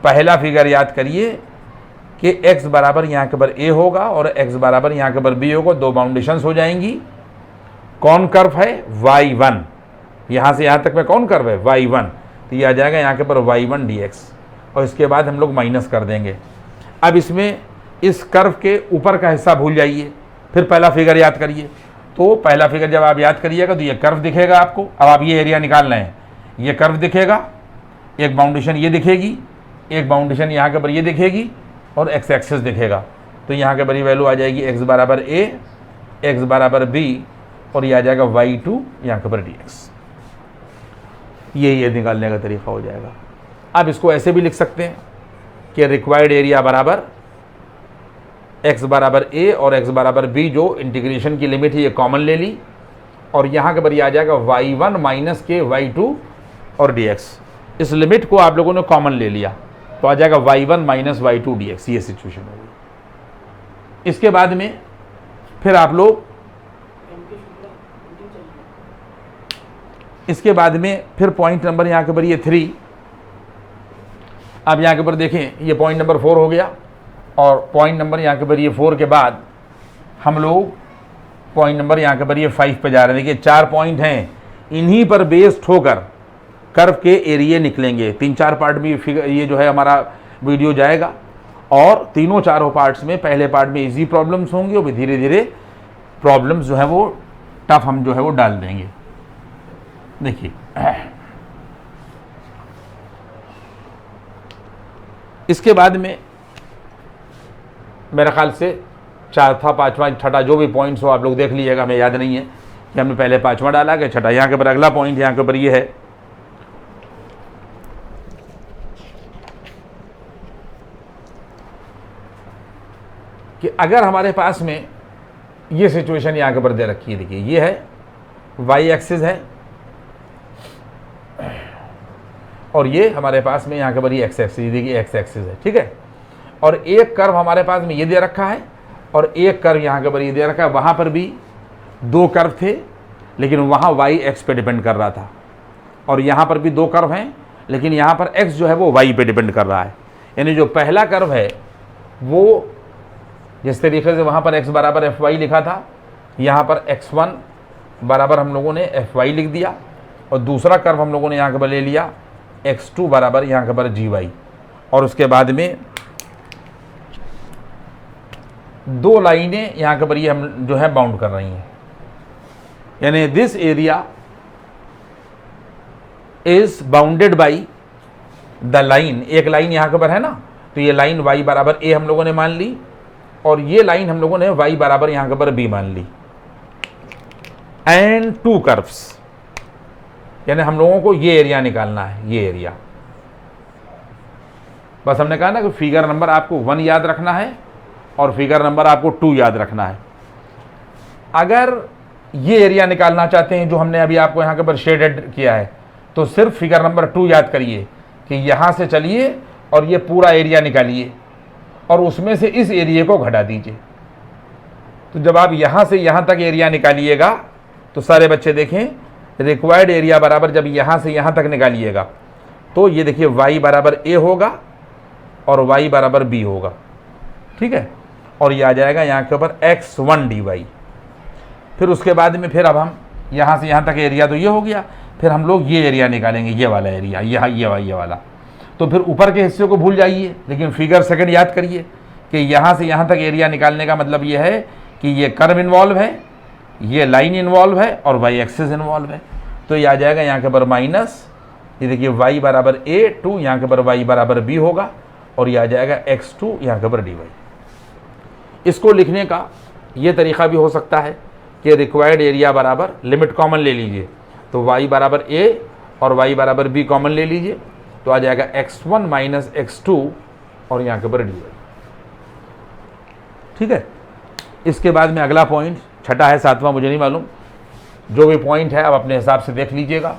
A: पहला फिगर याद करिए कि x बराबर यहाँ के पर a होगा और x बराबर यहाँ के पर b होगा। दो बाउंडेशंस हो जाएंगी। कौन कर्व है? y1। यहाँ से यहाँ तक में कौन कर्व है? y1। तो ये आ जाएगा यहाँ के पर y1 dx और इसके बाद हम लोग माइनस कर देंगे। अब इसमें इस कर्व के ऊपर का हिस्सा भूल जाइए, फिर पहला फिगर याद करिए। तो पहला फिगर जब आप याद करिएगा तो ये कर्व दिखेगा आपको। अब आप ये एरिया निकालना है, ये कर्व दिखेगा, एक बाउंडेशन ये दिखेगी, एक बाउंडेशन यहाँ के पर ये दिखेगी और x एक्सिस दिखेगा। तो यहाँ के पर ये वैल्यू आ जाएगी x बराबर a, x बराबर b और ये आ जाएगा y2 यहाँ के पर dx। ये निकालने का तरीका हो जाएगा। अब इसको ऐसे भी लिख सकते हैं कि रिक्वायर्ड एरिया बराबर x बराबर a और x बराबर b, जो इंटीग्रेशन की लिमिट है ये कॉमन ले ली और यहाँ के पर ये आ जाएगा y1 माइनस के y2 और dx। इस लिमिट को आप लोगों ने कॉमन ले लिया तो आ जाएगा y1 माइनस y2 dx। ये सिचुएशन होगी। इसके बाद में फिर आप लोग फिर पॉइंट नंबर यहाँ के पर ये 3, अब यहाँ के पर देखें ये पॉइंट नंबर 4 हो गया और पॉइंट नंबर यहाँ के पर ये 4 के बाद हम लोग पॉइंट नंबर यहाँ के पर ये 5 पे जा रहे हैं। देखिए 4 पॉइंट हैं, इन्हीं पर बेस्ड होकर कर्व के एरिया निकलेंगे। 3-4 पार्ट में ये जो है हमारा वीडियो जाएगा और तीनों चारों पार्ट्स में पहले पार्ट में इजी प्रॉब्लम्स होंगी और धीरे धीरे प्रॉब्लम्स जो है वो टफ हम जो है वो डाल देंगे। देखिए इसके बाद में मेरा ख्याल से चौथा, पांचवा, छठा जो भी पॉइंट्स हो आप लोग देख लीजिएगा। हमें याद नहीं है कि हमने पहले पांचवा डाला कि छठा। यहाँ के ऊपर अगला पॉइंट यहाँ के ऊपर ये है कि अगर हमारे पास में ये सिचुएशन यहाँ के ऊपर दे रखी है। देखिए ये है y एक्सिस है और ये हमारे पास में यहाँ के ऊपर ये x एक्सिस, देखिए x एक्सिस है, ठीक है। और एक कर्व हमारे पास में ये दे रखा है और एक कर्व यहाँ के ऊपर ये दे रखा है। वहाँ पर भी दो कर्व थे लेकिन वहाँ y x पे डिपेंड कर रहा था और यहाँ पर भी दो कर्व हैं लेकिन यहाँ पर x जो है वो y पे डिपेंड कर रहा है। यानी जो पहला कर्व है वो जिस तरीके से वहाँ पर x बराबर fy लिखा था, यहाँ पर x1 बराबर हम लोगों ने fy लिख दिया और दूसरा कर्व हम लोगों ने यहाँ के ऊपर ले लिया x2 बराबर यहाँ के ऊपर gy और उसके बाद में दो लाइनें यहाँ के ऊपर ये हम जो है बाउंड कर रही हैं। यानी this area is bounded by the line. एक लाइन यहाँ के ऊपर है ना, तो ये लाइन y बराबर a हम लोगों ने मान ली और ये लाइन हम लोगों ने y बराबर यहाँ के ऊपर b मान ली एंड टू कर्व्स। यानी हम लोगों को ये एरिया निकालना है, ये एरिया। बस हमने कहा ना कि फिगर नंबर आपको 1 याद रखना है और फिगर नंबर आपको 2 याद रखना है। अगर ये एरिया निकालना चाहते हैं जो हमने अभी आपको यहाँ के ऊपर शेडेड किया है, तो सिर्फ फिगर नंबर 2 याद करिए कि यहाँ से चलिए और ये पूरा एरिया निकालिए और उसमें से इस एरिया को घटा दीजिए। तो जब आप यहाँ से यहाँ तक एरिया निकालिएगा तो सारे बच्चे देखें, रिक्वायर्ड एरिया बराबर जब यहाँ से यहाँ तक निकालिएगा तो ये देखिए y बराबर a होगा और y बराबर b होगा, ठीक है। और ये आ जाएगा यहाँ के ऊपर x1 dy। फिर उसके बाद में फिर अब हम यहाँ से यहाँ तक एरिया तो ये हो गया, फिर हम लोग ये एरिया निकालेंगे, ये वाला एरिया, यहाँ ये वाला। तो फिर ऊपर के हिस्से को भूल जाइए, लेकिन फिगर सेकंड याद करिए कि यहाँ से यहाँ तक एरिया निकालने का मतलब ये है कि ये कर्व इन्वॉल्व है, ये लाइन इन्वॉल्व है और वाई एक्सिस इन्वॉल्व है। तो ये आ जाएगा यहाँ के ऊपर माइनस, ये देखिए y बराबर a2, यहाँ के ऊपर y बराबर b होगा और ये आ जाएगा x2 यहाँ के ऊपर dy। इसको लिखने का ये तरीका भी हो सकता है कि रिक्वायर्ड एरिया बराबर लिमिट कॉमन ले लीजिए, तो y बराबर a और y बराबर b कॉमन ले लीजिए, तो आ जाएगा x1 माइनस x2 और यहाँ के ऊपर dy, ठीक है। इसके बाद में अगला पॉइंट, छठा है सातवां मुझे नहीं मालूम, जो भी पॉइंट है आप अपने हिसाब से देख लीजिएगा।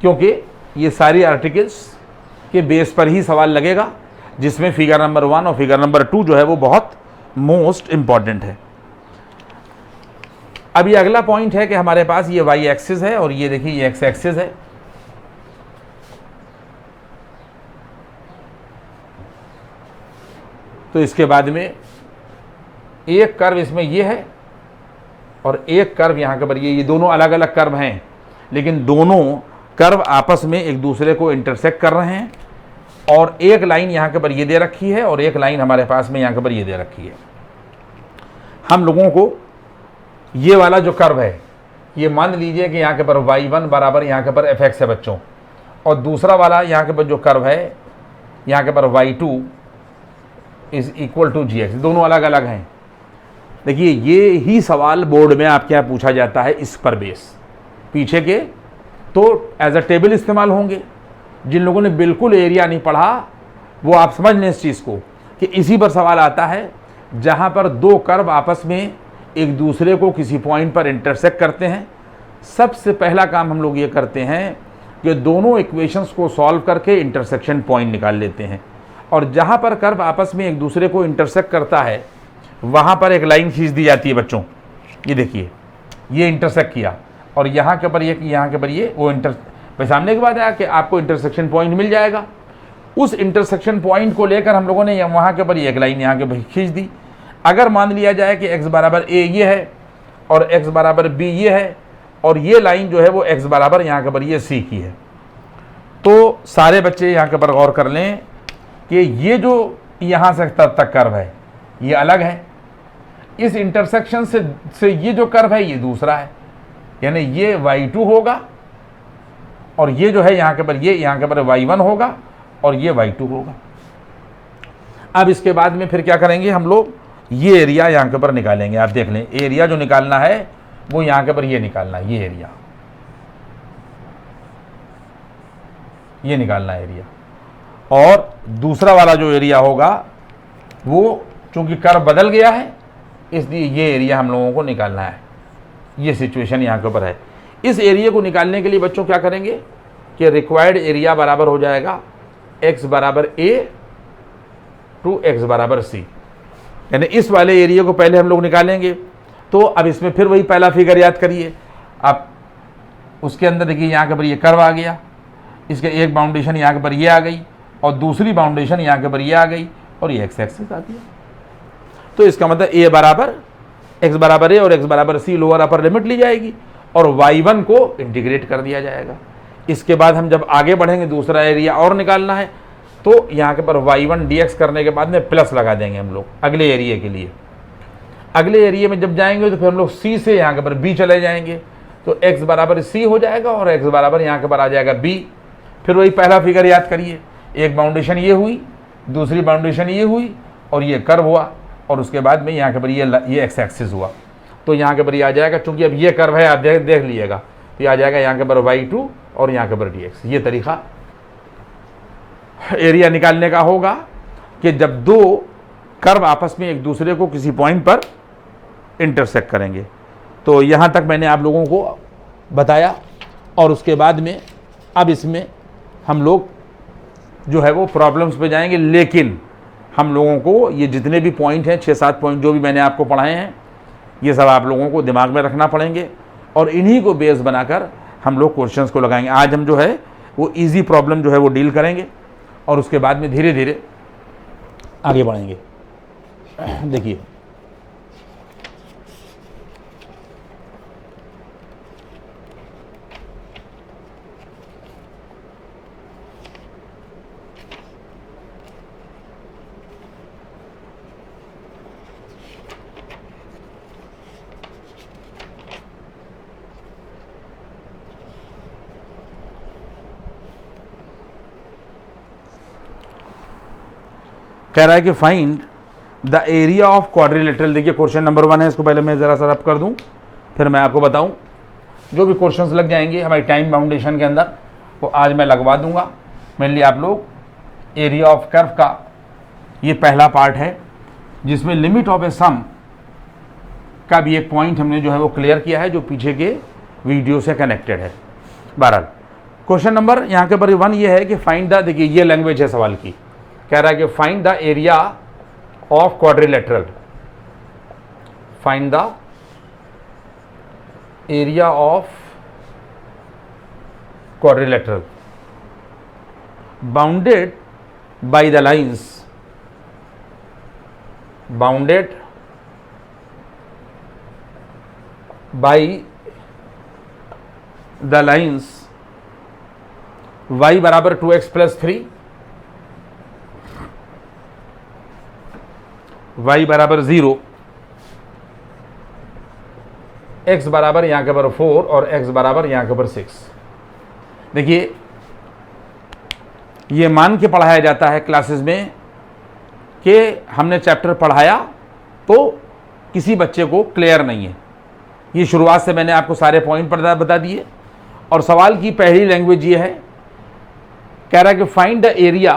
A: क्योंकि ये सारी आर्टिकल्स के बेस पर ही सवाल लगेगा, जिसमें फिगर नंबर 1 और फिगर नंबर 2 जो है वो बहुत मोस्ट इंपॉर्टेंट है। अब ये अगला पॉइंट है कि हमारे पास ये y एक्सिस है और ये देखिए ये x एक्सिस है। तो इसके बाद में एक कर्व इसमें ये है और एक कर्व यहाँ के ऊपर ये दोनों अलग अलग कर्व हैं, लेकिन दोनों कर्व आपस में एक दूसरे को इंटरसेक्ट कर रहे हैं। और एक लाइन यहाँ के ऊपर ये दे रखी है और एक लाइन हमारे पास में यहाँ के ऊपर ये दे रखी है। हम लोगों को ये वाला जो कर्व है, ये मान लीजिए कि यहाँ के ऊपर y1 बराबर यहाँ के ऊपर fx है बच्चों, और दूसरा वाला यहाँ के ऊपर जो कर्व है यहाँ के ऊपर y2 is equal to gx, दोनों अलग अलग हैं। देखिए ये ही सवाल बोर्ड में आपके यहाँ पूछा जाता है, इस पर बेस पीछे के तो एज अ टेबल इस्तेमाल होंगे। जिन लोगों ने बिल्कुल एरिया नहीं पढ़ा वो आप समझ लें इस चीज़ को कि इसी पर सवाल आता है, जहाँ पर दो कर्व आपस में एक दूसरे को किसी पॉइंट पर इंटरसेक्ट करते हैं। सबसे पहला काम हम लोग ये करते हैं कि दोनों इक्वेशंस को सॉल्व करके इंटरसेक्शन पॉइंट निकाल लेते हैं, और जहाँ पर कर्व आपस में एक दूसरे को इंटरसेक्ट करता है वहाँ पर एक लाइन खींच दी जाती है बच्चों। ये देखिए ये इंटरसेक्ट किया और यहाँ के ऊपर ये, यहाँ के ऊपर ये, वो सामने के बाद आया कि आपको इंटरसेक्शन पॉइंट मिल जाएगा। उस इंटरसेक्शन पॉइंट को लेकर हम लोगों ने वहाँ के ऊपर एक लाइन यहाँ के ऊपर खींच दी। अगर मान लिया जाए कि x बराबर a ये है और x बराबर b ये है और ये लाइन जो है वो x बराबर यहाँ के ऊपर ये c की है, तो सारे बच्चे यहाँ के ऊपर गौर कर लें कि ये जो यहाँ से तक कर्व है ये अलग है, इस इंटरसेक्शन से ये जो कर्व है ये दूसरा है, यानी ये y2 होगा और ये जो है यहाँ के ऊपर ये यहाँ के ऊपर y1 होगा और ये y2 होगा। अब इसके बाद में फिर क्या करेंगे हम लोग, ये एरिया यहाँ के ऊपर निकालेंगे। आप देख लें एरिया जो निकालना है वो यहाँ के ऊपर ये निकालना है, ये एरिया, ये निकालना है एरिया। और दूसरा वाला जो एरिया होगा वो चूंकि कर्व बदल गया है इसलिए ये एरिया हम लोगों को निकालना है। ये सिचुएशन यहाँ के ऊपर है। इस एरिया को निकालने के लिए बच्चों क्या करेंगे कि रिक्वायर्ड एरिया बराबर हो जाएगा x बराबर a टू x बराबर c, यानी इस वाले एरिया को पहले हम लोग निकालेंगे। तो अब इसमें फिर वही पहला फिगर याद करिए आप, उसके अंदर देखिए यहाँ के ऊपर ये कर्व आ गया, इसके एक बाउंडेशन यहाँ के ऊपर ये आ गई और दूसरी बाउंडेशन यहाँ के ऊपर ये आ गई और ये x एक्सिस आ गया। तो इसका मतलब a बराबर x बराबर a और x बराबर c लोअर अपर लिमिट ली जाएगी और y1 को इंटीग्रेट कर दिया जाएगा। इसके बाद हम जब आगे बढ़ेंगे दूसरा एरिया और निकालना है तो यहाँ के पर y1 dx करने के बाद में प्लस लगा देंगे हम लोग अगले एरिया के लिए। अगले एरिया में जब जाएंगे तो फिर हम लोग c से यहाँ के पर b चले जाएंगे, तो x बराबर c हो जाएगा और x बराबर यहाँ के पर आ जाएगा b। फिर वही पहला फिगर याद करिए, एक बाउंडेशन ये हुई, दूसरी बाउंडेशन ये हुई और ये कर्व हुआ और उसके बाद में यहाँ के पर ये एक्स एक्सिस हुआ। तो यहाँ के पर ये आ जाएगा, चूंकि अब ये कर्व है आप देख लीजिएगा, तो ये आ जाएगा यहाँ के पर y2 और यहाँ के पर dx। ये तरीका एरिया निकालने का होगा कि जब दो कर्व आपस में एक दूसरे को किसी पॉइंट पर इंटरसेक्ट करेंगे। तो यहाँ तक मैंने आप लोगों को बताया और उसके बाद में अब इसमें हम लोग जो है वो प्रॉब्लम्स पे जाएंगे, लेकिन हम लोगों को ये जितने भी पॉइंट हैं 6-7 पॉइंट जो भी मैंने आपको पढ़ाए हैं ये सब आप लोगों को दिमाग में रखना पड़ेंगे और इन्हीं को बेस बनाकर हम लोग क्वेश्चंस को लगाएंगे। आज हम जो है वो इजी प्रॉब्लम जो है वो डील करेंगे और उसके बाद में धीरे धीरे आगे बढ़ेंगे। देखिए कह रहा है कि find the area of quadrilateral. देखिए क्वेश्चन नंबर 1 है, इसको पहले मैं ज़रा सा रब कर दूं फिर मैं आपको बताऊं। जो भी क्वेश्चंस लग जाएंगे हमारी टाइम बाउंडेशन के अंदर वो आज मैं लगवा दूंगा। मेनली आप लोग एरिया ऑफ कर्व का ये पहला पार्ट है जिसमें लिमिट ऑफ ए सम का भी एक पॉइंट हमने जो है वो क्लियर किया है जो पीछे के वीडियो से कनेक्टेड है। बहरहाल क्वेश्चन नंबर यहाँ के पर 1 ये है कि फाइंड द, देखिए ये लैंग्वेज है सवाल की, कह रहा है कि find the area of quadrilateral, find the area of quadrilateral bounded by the lines, bounded by the lines y बराबर 2x प्लस 3, y बराबर 0, x बराबर यहाँ के पर 4 और x बराबर यहाँ के पर 6। देखिए ये मान के पढ़ाया जाता है क्लासेस में कि हमने चैप्टर पढ़ाया तो किसी बच्चे को क्लियर नहीं है। ये शुरुआत से मैंने आपको सारे पॉइंट बता दिए और सवाल की पहली लैंग्वेज ये है, कह रहा है कि find the area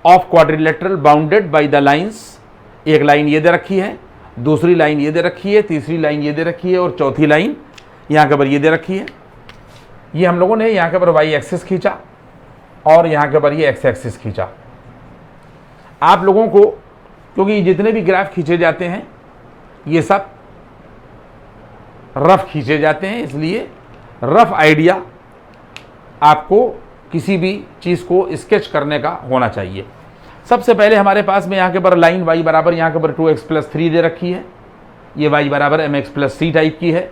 A: of quadrilateral bounded by the lines. एक लाइन ये दे रखी है, दूसरी लाइन ये दे रखी है, तीसरी लाइन ये दे रखी है और चौथी लाइन यहाँ के पर ये दे रखी है। ये हम लोगों ने यहाँ के पर वाई एक्सिस खींचा और यहाँ के पर ये एक्स एक्सिस खींचा। आप लोगों को क्योंकि जितने भी ग्राफ खींचे जाते हैं ये सब रफ खींचे जाते हैं, इसलिए रफ आइडिया आपको किसी भी चीज़ को स्केच करने का होना चाहिए। सबसे पहले हमारे पास में यहाँ के पर लाइन y बराबर यहाँ के पर 2x प्लस 3 दे रखी है, ये y बराबर mx प्लस c टाइप की है।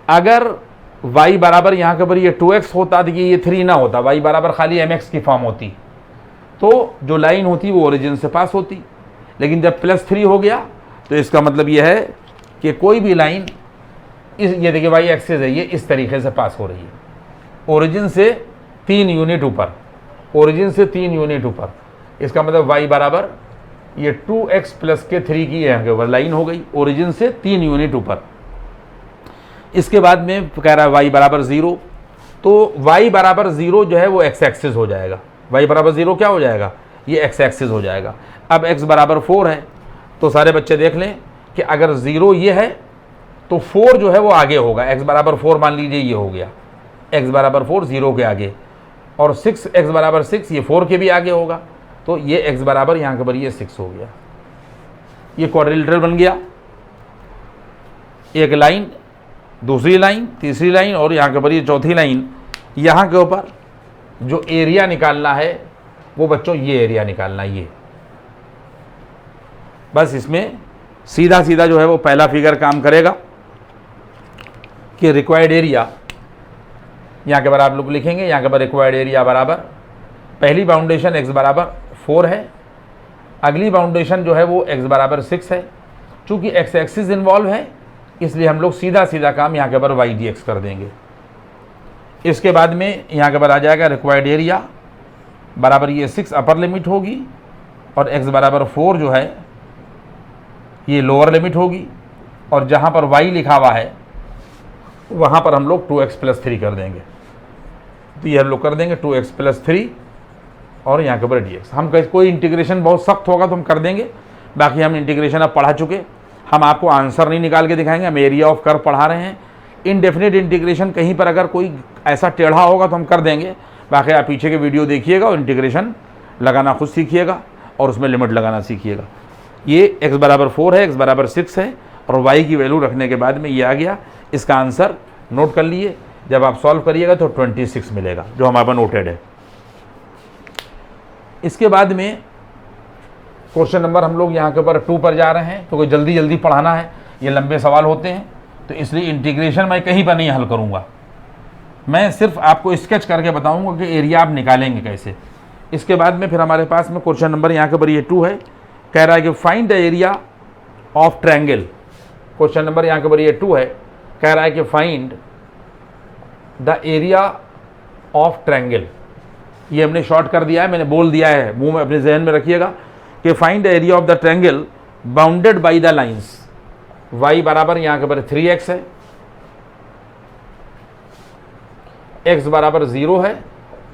A: अगर y बराबर यहाँ के पर ये 2x होता तो ये 3 ना होता, y बराबर खाली mx की फॉर्म होती तो जो लाइन होती वो ओरिजिन से पास होती। लेकिन जब प्लस 3 हो गया तो इसका मतलब ये है कि कोई भी लाइन ये देखिए y एक्सिस है, ये इस तरीके से पास हो रही है ओरिजिन से 3 यूनिट ऊपर, ओरिजिन से 3 यूनिट ऊपर। इसका मतलब y बराबर ये 2x प्लस के 3 की यहाँ के ऊपर लाइन हो गई ओरिजिन से 3 यूनिट ऊपर। इसके बाद में कह रहा है y बराबर 0, तो y बराबर 0 जो है वो x एक्सिस हो जाएगा। y बराबर 0 क्या हो जाएगा, ये x एक्सिस हो जाएगा। अब x बराबर 4 है तो सारे बच्चे देख लें कि अगर 0 ये है तो 4 जो है वो आगे होगा। x बराबर 4 मान लीजिए ये हो गया, x बराबर 4 0 के आगे, और 6 x बराबर 6 ये 4 के भी आगे होगा, तो ये x बराबर यहाँ के पर ये 6 हो गया। ये क्वाड्रिलेटरल बन गया। एक लाइन, दूसरी लाइन, तीसरी लाइन और यहाँ के पर ये चौथी लाइन। यहाँ के ऊपर जो एरिया निकालना है वो बच्चों ये एरिया निकालना है। ये बस इसमें सीधा सीधा जो है वो पहला फिगर काम करेगा कि रिक्वायर्ड एरिया यहाँ के बराबर आप लोग लिखेंगे, यहाँ के बराबर रिक्वायर्ड एरिया बराबर पहली बाउंडेशन x बराबर 4 है, अगली बाउंडेशन जो है वो x बराबर 6 है। चूँकि x एक्सिस इन्वॉल्व है इसलिए हम लोग सीधा सीधा काम यहाँ के बराबर y dx कर देंगे। इसके बाद में यहाँ के बराबर आ जाएगा रिक्वायर्ड एरिया बराबर ये 6 अपर लिमिट होगी और x बराबर 4 जो है ये लोअर लिमिट होगी, और जहाँ पर y लिखा हुआ है वहाँ पर हम लोग 2x प्लस 3 कर देंगे। तो ये हम लोग कर देंगे 2x प्लस 3 और यहाँ के ऊपर dx। हम कोई इंटीग्रेशन बहुत सख्त होगा तो हम कर देंगे, बाकी हम इंटीग्रेशन अब पढ़ा चुके, हम आपको आंसर नहीं निकाल के दिखाएंगे, हम एरिया ऑफ कर्व पढ़ा रहे हैं। इनडेफिनेट इंटीग्रेशन कहीं पर अगर कोई ऐसा टेढ़ा होगा तो हम कर देंगे, बाकी आप पीछे के वीडियो देखिएगा और इंटीग्रेशन लगाना खुद सीखिएगा और उसमें लिमिट लगाना सीखिएगा। ये x बराबर 4 है, x बराबर 6 है और y की वैल्यू रखने के बाद में ये आ गया। इसका आंसर नोट कर लिए, जब आप सॉल्व करिएगा तो 26 मिलेगा जो हमारे पास नोटेड है। इसके बाद में क्वेश्चन नंबर हम लोग यहाँ के ऊपर 2 पर जा रहे हैं, तो कोई जल्दी जल्दी पढ़ाना है, ये लंबे सवाल होते हैं, तो इसलिए इंटीग्रेशन मैं कहीं पर नहीं हल करूँगा, मैं सिर्फ आपको स्केच करके बताऊँगा कि एरिया आप निकालेंगे कैसे। इसके बाद में फिर हमारे पास में क्वेश्चन नंबर यहाँ के ऊपर ये 2 है, कह रहा है कि find the area of triangle. Question number यहाँ के ऊपर ये 2 है, कह रहा है कि find the area of triangle. ये हमने शॉर्ट कर दिया है, मैंने बोल दिया है, मुंह में अपने जहन में रखिएगा कि find the area of the triangle bounded by the lines. y बराबर यहाँ के ऊपर 3x है, x बराबर 0 है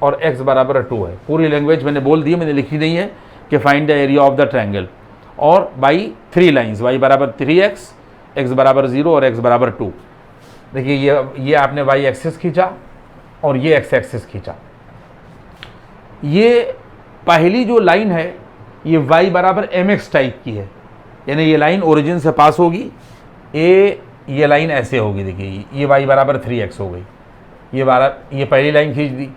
A: और x बराबर 2 है। पूरी लैंग्वेज मैंने बोल दी है, मैंने लिखी नहीं है कि find the area of the triangle और बाई 3 लाइंस, y बराबर 3x, x बराबर 0 और x बराबर 2। देखिए ये आपने y एक्सिस खींचा और ये x एक्सिस खींचा। ये पहली जो लाइन है ये y बराबर mx टाइप की है, यानी ये लाइन ओरिजिन से पास होगी, ये लाइन ऐसे होगी। देखिए ये y बराबर 3x हो गई, ये पहली लाइन खींच दी।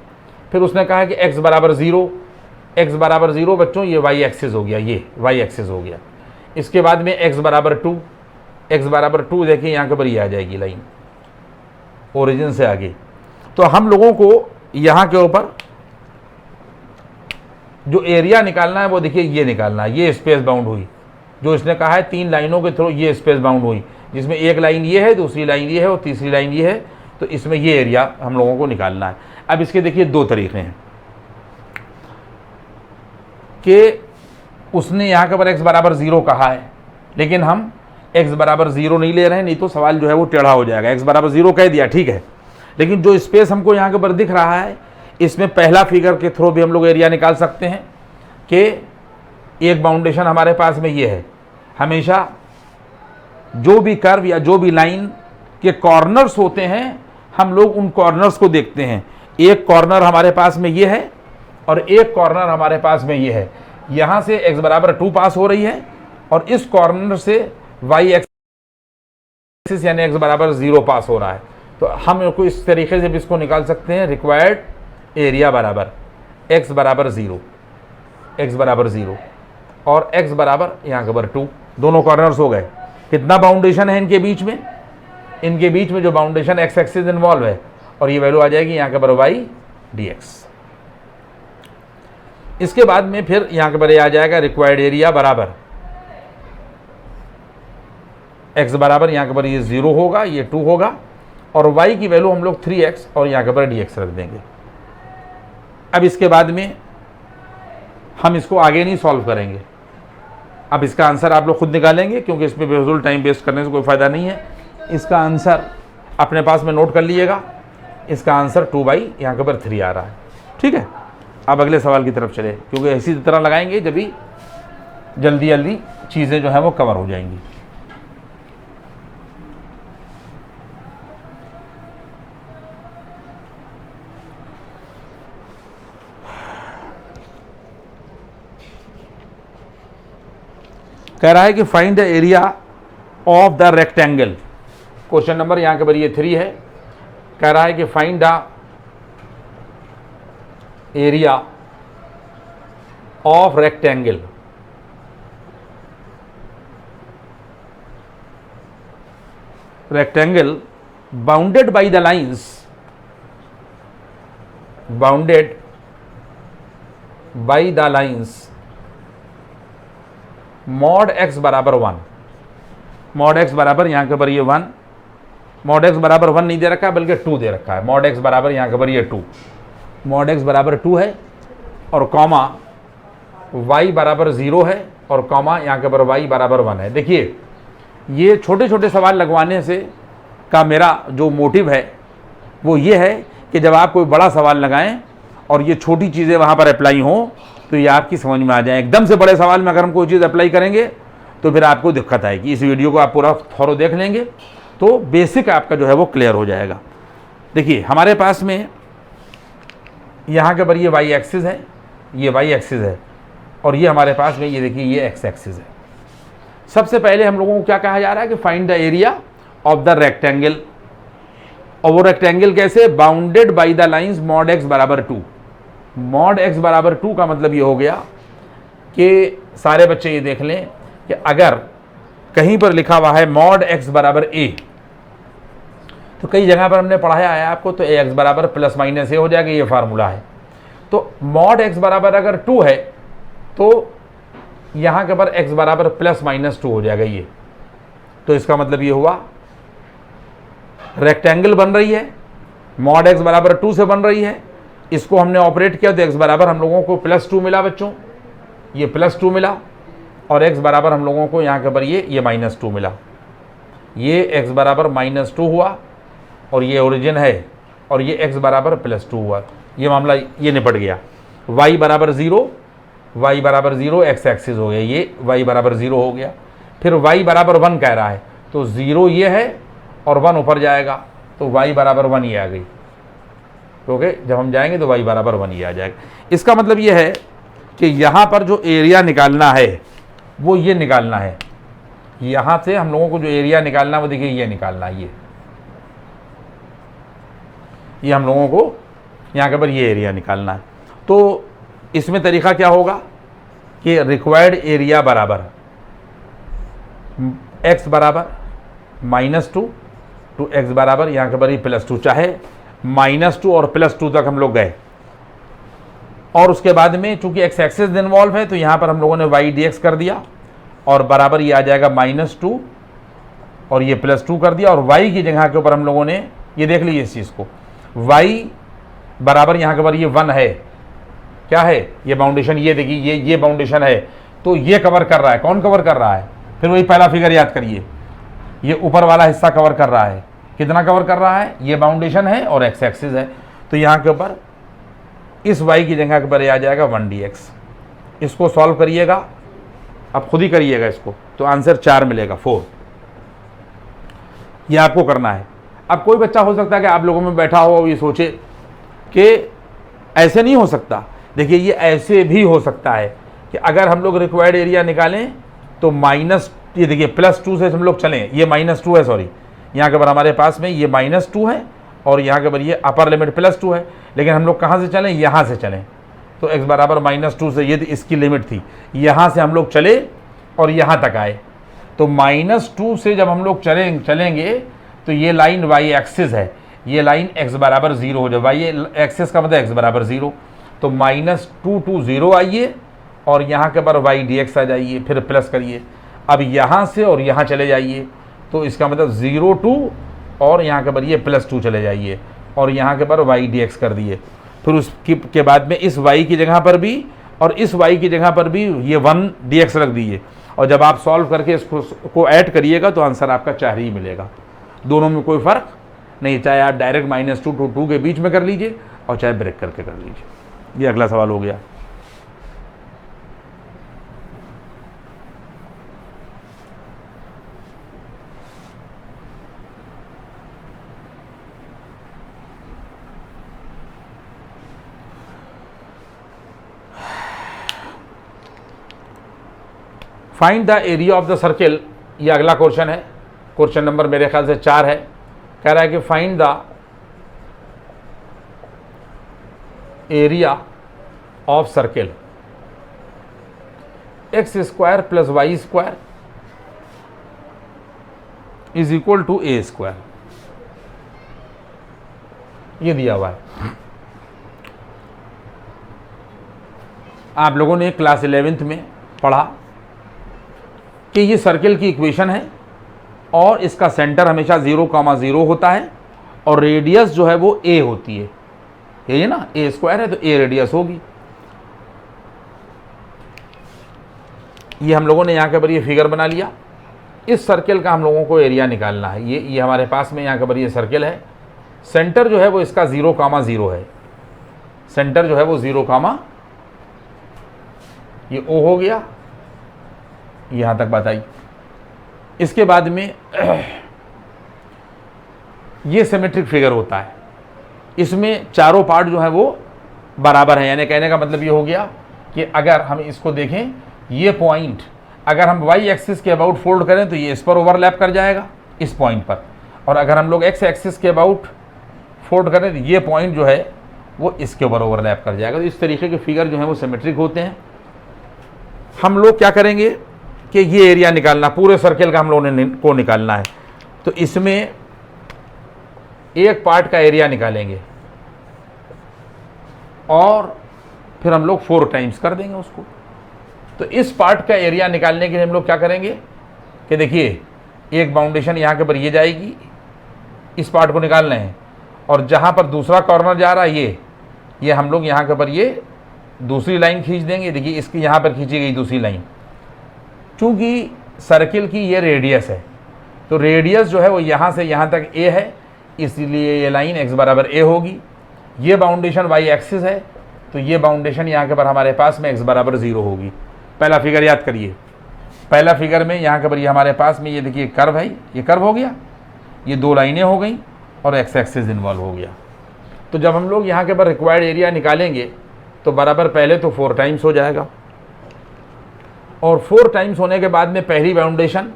A: फिर उसने कहा कि x बराबर 0, x बराबर 0 बच्चों ये y एक्सिस हो गया, ये y एक्सिस हो गया। इसके बाद में x बराबर 2, x बराबर 2 देखिए यहाँ के ऊपर ये आ जाएगी लाइन ओरिजिन से आगे। तो हम लोगों को यहाँ के ऊपर जो एरिया निकालना है वो देखिए ये निकालना है, ये स्पेस बाउंड हुई, जो इसने कहा है 3 लाइनों के थ्रू ये स्पेस बाउंड हुई, जिसमें एक लाइन ये है, दूसरी लाइन ये है और तीसरी लाइन ये है, तो इसमें ये एरिया हम लोगों को निकालना है। अब इसके देखिए 2 तरीके हैं कि उसने यहाँ के ऊपर x बराबर 0 कहा है, लेकिन हम x बराबर 0 नहीं ले रहे हैं, नहीं तो सवाल जो है वो टेढ़ा हो जाएगा। x बराबर 0 कह दिया, ठीक है, लेकिन जो स्पेस हमको यहाँ के ऊपर दिख रहा है, इसमें पहला फिगर के थ्रू भी हम लोग एरिया निकाल सकते हैं कि एक बाउंडेशन हमारे पास में ये है। हमेशा जो भी कर्व या जो भी लाइन के कॉर्नर्स होते हैं, हम लोग उन कॉर्नर्स को देखते हैं। एक कॉर्नर हमारे पास में ये है और एक कॉर्नर हमारे पास में ये है। यहाँ से x बराबर 2 पास हो रही है और इस कॉर्नर से y एक्सिस यानी x बराबर 0 पास हो रहा है। तो हम को इस तरीके से भी इसको निकाल सकते हैं, रिक्वायर्ड एरिया बराबर x बराबर 0, x बराबर 0 और x बराबर यहाँ के ऊपर 2, दोनों कॉर्नर्स हो गए। कितना बाउंडेशन है इनके बीच में? इनके बीच में जो बाउंडेशन x एक्सिस इन्वॉल्व है, और ये वैल्यू आ जाएगी यहाँ के ऊपर y dx। इसके बाद में फिर यहाँ के ऊपर आ जाएगा रिक्वायर्ड एरिया बराबर x बराबर यहाँ के ऊपर ये 0 होगा, ये 2 होगा और y की वैल्यू हम लोग 3x और यहाँ के ऊपर dx रख देंगे। अब इसके बाद में हम इसको आगे नहीं सॉल्व करेंगे, अब इसका आंसर आप लोग खुद निकालेंगे, क्योंकि इसमें बेफजूल टाइम वेस्ट करने से कोई फ़ायदा नहीं है। इसका आंसर अपने पास में नोट कर लीजिएगा, इसका आंसर 2/, यहाँ के ऊपर 3 आ रहा है, ठीक है। अब अगले सवाल की तरफ चले, क्योंकि इसी तरह लगाएंगे जब भी जल्दी जल्दी चीज़ें जो हैं वो कवर हो जाएंगी। कह रहा है कि find the area of the rectangle. Question number यहाँ के ऊपर ये 3 है, कह रहा है कि find the area of rectangle. Rectangle bounded by the lines, bounded by the lines mod x बराबर 1, मॉड x बराबर यहाँ के ऊपर ये 1, मॉड x बराबर 1 नहीं दे रखा है बल्कि 2 दे रखा है। मॉड x बराबर यहाँ के ऊपर ये 2, मॉड x बराबर 2 है और कॉमा y बराबर 0 है और कॉमा यहाँ के ऊपर y बराबर 1 है। देखिए ये छोटे छोटे सवाल लगवाने से का मेरा जो मोटिव है वो ये है कि जब आप कोई बड़ा सवाल लगाएं और ये छोटी चीज़ें वहाँ पर अप्लाई हों तो ये आपकी समझ में आ जाए। एकदम से बड़े सवाल में अगर हम कोई चीज़ अप्लाई करेंगे तो फिर आपको दिक्कत आएगी। इस वीडियो को आप पूरा थोड़ा देख लेंगे तो बेसिक आपका जो है वो क्लियर हो जाएगा। देखिए हमारे पास में यहाँ के ऊपर ये वाई एक्सिस है, ये वाई एक्सिस है, और ये हमारे पास में ये देखिए ये एक्स एक्सिस है। सबसे पहले हम लोगों को क्या कहा जा रहा है कि find the area of the rectangle, और वो रेक्टेंगल कैसे, bounded by the lines mod x बराबर 2। मॉड एक्स बराबर 2 का मतलब ये हो गया कि सारे बच्चे ये देख लें कि अगर कहीं पर लिखा हुआ है मॉड एक्स बराबर ए, तो कई जगह पर हमने पढ़ाया है आपको, तो ए एक्स बराबर प्लस माइनस ए हो जाएगा, ये फार्मूला है। तो मॉड एक्स बराबर अगर 2 है तो यहाँ के पर एक्स बराबर प्लस माइनस 2 हो जाएगा ये। तो इसका मतलब ये हुआ रेक्टेंगल बन रही है, मॉड एक्स बराबर 2 से बन रही है, इसको हमने ऑपरेट किया तो एक्स बराबर हम लोगों को +2 मिला बच्चों, ये +2 मिला, और एक्स बराबर हम लोगों को यहाँ के पर ये -2 मिला। ये एक्स बराबर -2 हुआ, और ये ओरिजिन है, और ये एक्स बराबर +2 हुआ। ये मामला ये निपट गया। y बराबर 0, y बराबर 0 एक्स एक्सिस हो गया, ये y बराबर 0 हो गया। फिर y बराबर 1 कह रहा है, तो 0 ये है और 1 ऊपर जाएगा, तो y बराबर 1 ये आ गई। ओके, जब हम जाएंगे तो y बराबर 1 ये आ जाएगा। इसका मतलब ये है कि यहाँ पर जो एरिया निकालना है वो ये निकालना है। यहाँ से हम लोगों को जो एरिया निकालना है वो देखिए ये निकालना है, ये हम लोगों को यहाँ के पर ये एरिया निकालना है। तो इसमें तरीका क्या होगा कि रिक्वायर्ड एरिया बराबर x बराबर -2 टू x बराबर यहाँ के पर +2, चाहे -2 और +2 तक हम लोग गए, और उसके बाद में चूंकि x एक्सिस इन्वॉल्व है तो यहाँ पर हम लोगों ने y dx कर दिया, और बराबर ये आ जाएगा -2 और ये +2 कर दिया, और y की जगह के ऊपर हम लोगों ने ये देख लीजिए इस चीज़ को, y बराबर यहाँ के ऊपर ये 1 है, क्या है ये बाउंडेशन, ये देखिए ये बाउंडेशन है, तो ये कवर कर रहा है। कौन कवर कर रहा है, फिर वही पहला फिगर याद करिए, ये ऊपर वाला हिस्सा कवर कर रहा है। कितना कवर कर रहा है, ये बाउंडेशन है और एक्स एक्सिस है, तो यहाँ के ऊपर इस y की जगह के ऊपर आ जाएगा 1 dx। इसको सॉल्व करिएगा, अब खुद ही करिएगा इसको, तो आंसर 4 मिलेगा, 4। ये आपको करना है। अब कोई बच्चा हो सकता है कि आप लोगों में बैठा हो ये सोचे कि ऐसे नहीं हो सकता। देखिए ये ऐसे भी हो सकता है कि अगर हम लोग रिक्वायर्ड एरिया निकालें तो ये देखिए +2 से हम लोग चलें, ये -2 है, सॉरी यहाँ के ऊपर हमारे पास में ये -2 है, और यहाँ के ऊपर ये अपर लिमिट +2 है, लेकिन हम लोग कहाँ से चलें, यहाँ से चलें। तो x बराबर -2 से, ये इसकी लिमिट थी, यहाँ से हम लोग चले और यहाँ तक आए। तो -2 से जब हम लोग चलेंगे तो ये लाइन y एक्सिस है, ये लाइन x बराबर 0 हो जाए, y एक्सिस का मतलब x बराबर 0, तो -2 to 0 आइए और यहाँ के पर y dx आ जाइए, फिर प्लस करिए। अब यहाँ से और यहाँ चले जाइए, तो इसका मतलब 0 to और यहाँ के पर ये +2 चले जाइए, और यहाँ के पर y dx कर दिए। फिर उसके बाद में इस y की जगह पर भी और इस y की जगह पर भी ये 1 dx रख दीजिए, और जब आप सॉल्व करके इसको ऐड करिएगा तो आंसर आपका 4 ही मिलेगा। दोनों में कोई फ़र्क नहीं, चाहे आप डायरेक्ट -2 to 2 के बीच में कर लीजिए और चाहे ब्रेक करके कर लीजिए। ये अगला सवाल हो गया। Find the area of the circle, ये अगला क्वेश्चन है, क्वेश्चन नंबर मेरे ख्याल से 4 है। कह रहा है कि find the area of circle x² + y² is equal to a², ये दिया हुआ है। आप लोगों ने क्लास 11th में पढ़ा कि ये सर्किल की इक्वेशन है और इसका सेंटर हमेशा 0,0 होता है, और रेडियस जो है वो a होती है, ये ना a² है तो a रेडियस होगी। ये हम लोगों ने यहाँ के पर ये फिगर बना लिया। इस सर्किल का हम लोगों को एरिया निकालना है। ये हमारे पास में यहाँ के पर ये सर्किल है, सेंटर जो है वो इसका 0,0 है, सेंटर जो है वो 0, ये O हो गया, यहाँ तक बात आई। इसके बाद में ये सिमेट्रिक फिगर होता है, इसमें चारों पार्ट जो है वो बराबर है। यानी कहने का मतलब ये हो गया कि अगर हम इसको देखें, ये पॉइंट अगर हम वाई एक्सिस के अबाउट फोल्ड करें तो ये इस पर ओवरलैप कर जाएगा, इस पॉइंट पर, और अगर हम लोग एक्स एक्सिस के अबाउट फोल्ड करें तो ये पॉइंट जो है वो इसके ऊपर ओवरलैप कर जाएगा। तो इस तरीके के फिगर जो है वो सिमेट्रिक होते हैं। हम लोग क्या करेंगे कि ये एरिया निकालना, पूरे सर्किल का हम लोगों को निकालना है, तो इसमें एक पार्ट का एरिया निकालेंगे और फिर हम लोग 4 टाइम्स कर देंगे उसको। तो इस पार्ट का एरिया निकालने के लिए हम लोग क्या करेंगे कि देखिए, एक बाउंडेशन यहाँ के पर ये जाएगी, इस पार्ट को निकालना है, और जहाँ पर दूसरा कॉर्नर जा रहा है ये हम लोग यहाँ के पर ये दूसरी लाइन खींच देंगे। देखिए, इसकी यहाँ पर खींची गई दूसरी लाइन, चूँकि सर्किल की ये रेडियस है, तो रेडियस जो है वो यहाँ से यहाँ तक a है, इसलिए ये लाइन x बराबर a होगी। ये बाउंडेशन y एक्सिस है, तो ये बाउंडेशन यहाँ के पर हमारे पास में x बराबर 0 होगी। पहला फिगर याद करिए, पहला फिगर में यहाँ के पर ये हमारे पास में ये देखिए कर्व है, ये कर्व हो गया, ये 2 लाइनें हो गई और x एक्सिस इन्वॉल्व हो गया। तो जब हम लोग यहाँ के पर रिक्वायर्ड एरिया निकालेंगे तो बराबर पहले तो 4 टाइम्स हो जाएगा, और 4 टाइम्स होने के बाद में पहली बाउंडेशन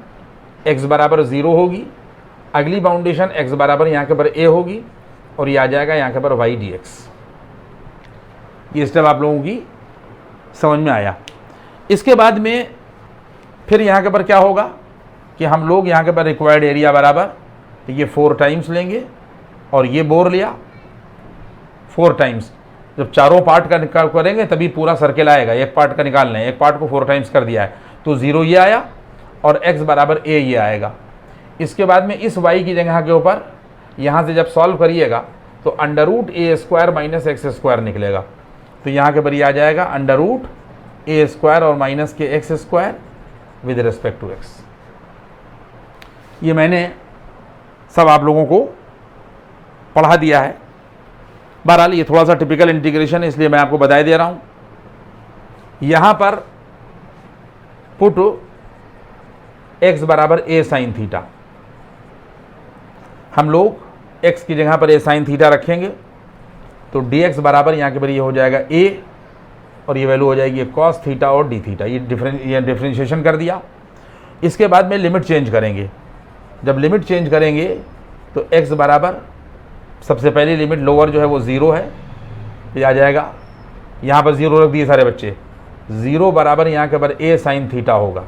A: x बराबर 0 होगी, अगली बाउंडेशन x बराबर यहाँ के पर a होगी, और ये आ जाएगा यहाँ के पर y dx। ये स्टेप आप लोगों की समझ में आया। इसके बाद में फिर यहाँ के पर क्या होगा कि हम लोग यहाँ के पर रिक्वायर्ड एरिया बराबर ये 4 टाइम्स लेंगे, और ये बोर लिया 4 टाइम्स। जब चारों पार्ट का निकाल करेंगे तभी पूरा सर्किल आएगा। एक पार्ट का निकालना है, एक पार्ट को 4 टाइम्स कर दिया है तो 0 ये आया, और x बराबर a ये आएगा। इसके बाद में इस y की जगह के ऊपर यहाँ से जब सॉल्व करिएगा तो under root a square minus x square निकलेगा। तो यहाँ के पर ये आ जाएगा अंडर रूट a स्क्वायर और माइनस के x square with respect to x। ये मैंने सब आप लोगों को पढ़ा दिया है। बहरहाल ये थोड़ा सा टिपिकल इंटीग्रेशन है, इसलिए मैं आपको बताए दे रहा हूँ। यहाँ पर पुट x बराबर a साइन थीटा, हम लोग x की जगह पर a साइन थीटा रखेंगे, तो dx बराबर यहाँ के पर ये हो जाएगा a, और ये वैल्यू हो जाएगी कॉस थीटा और डी थीटा। ये डिफरेंशिएशन कर दिया। इसके बाद में लिमिट चेंज करेंगे। जब लिमिट चेंज करेंगे तो x बराबर, सबसे पहली लिमिट लोअर जो है वो 0 है, ये आ जाएगा, यहाँ पर 0 रख दिए सारे बच्चे, 0 बराबर यहाँ के पर a साइन थीटा होगा।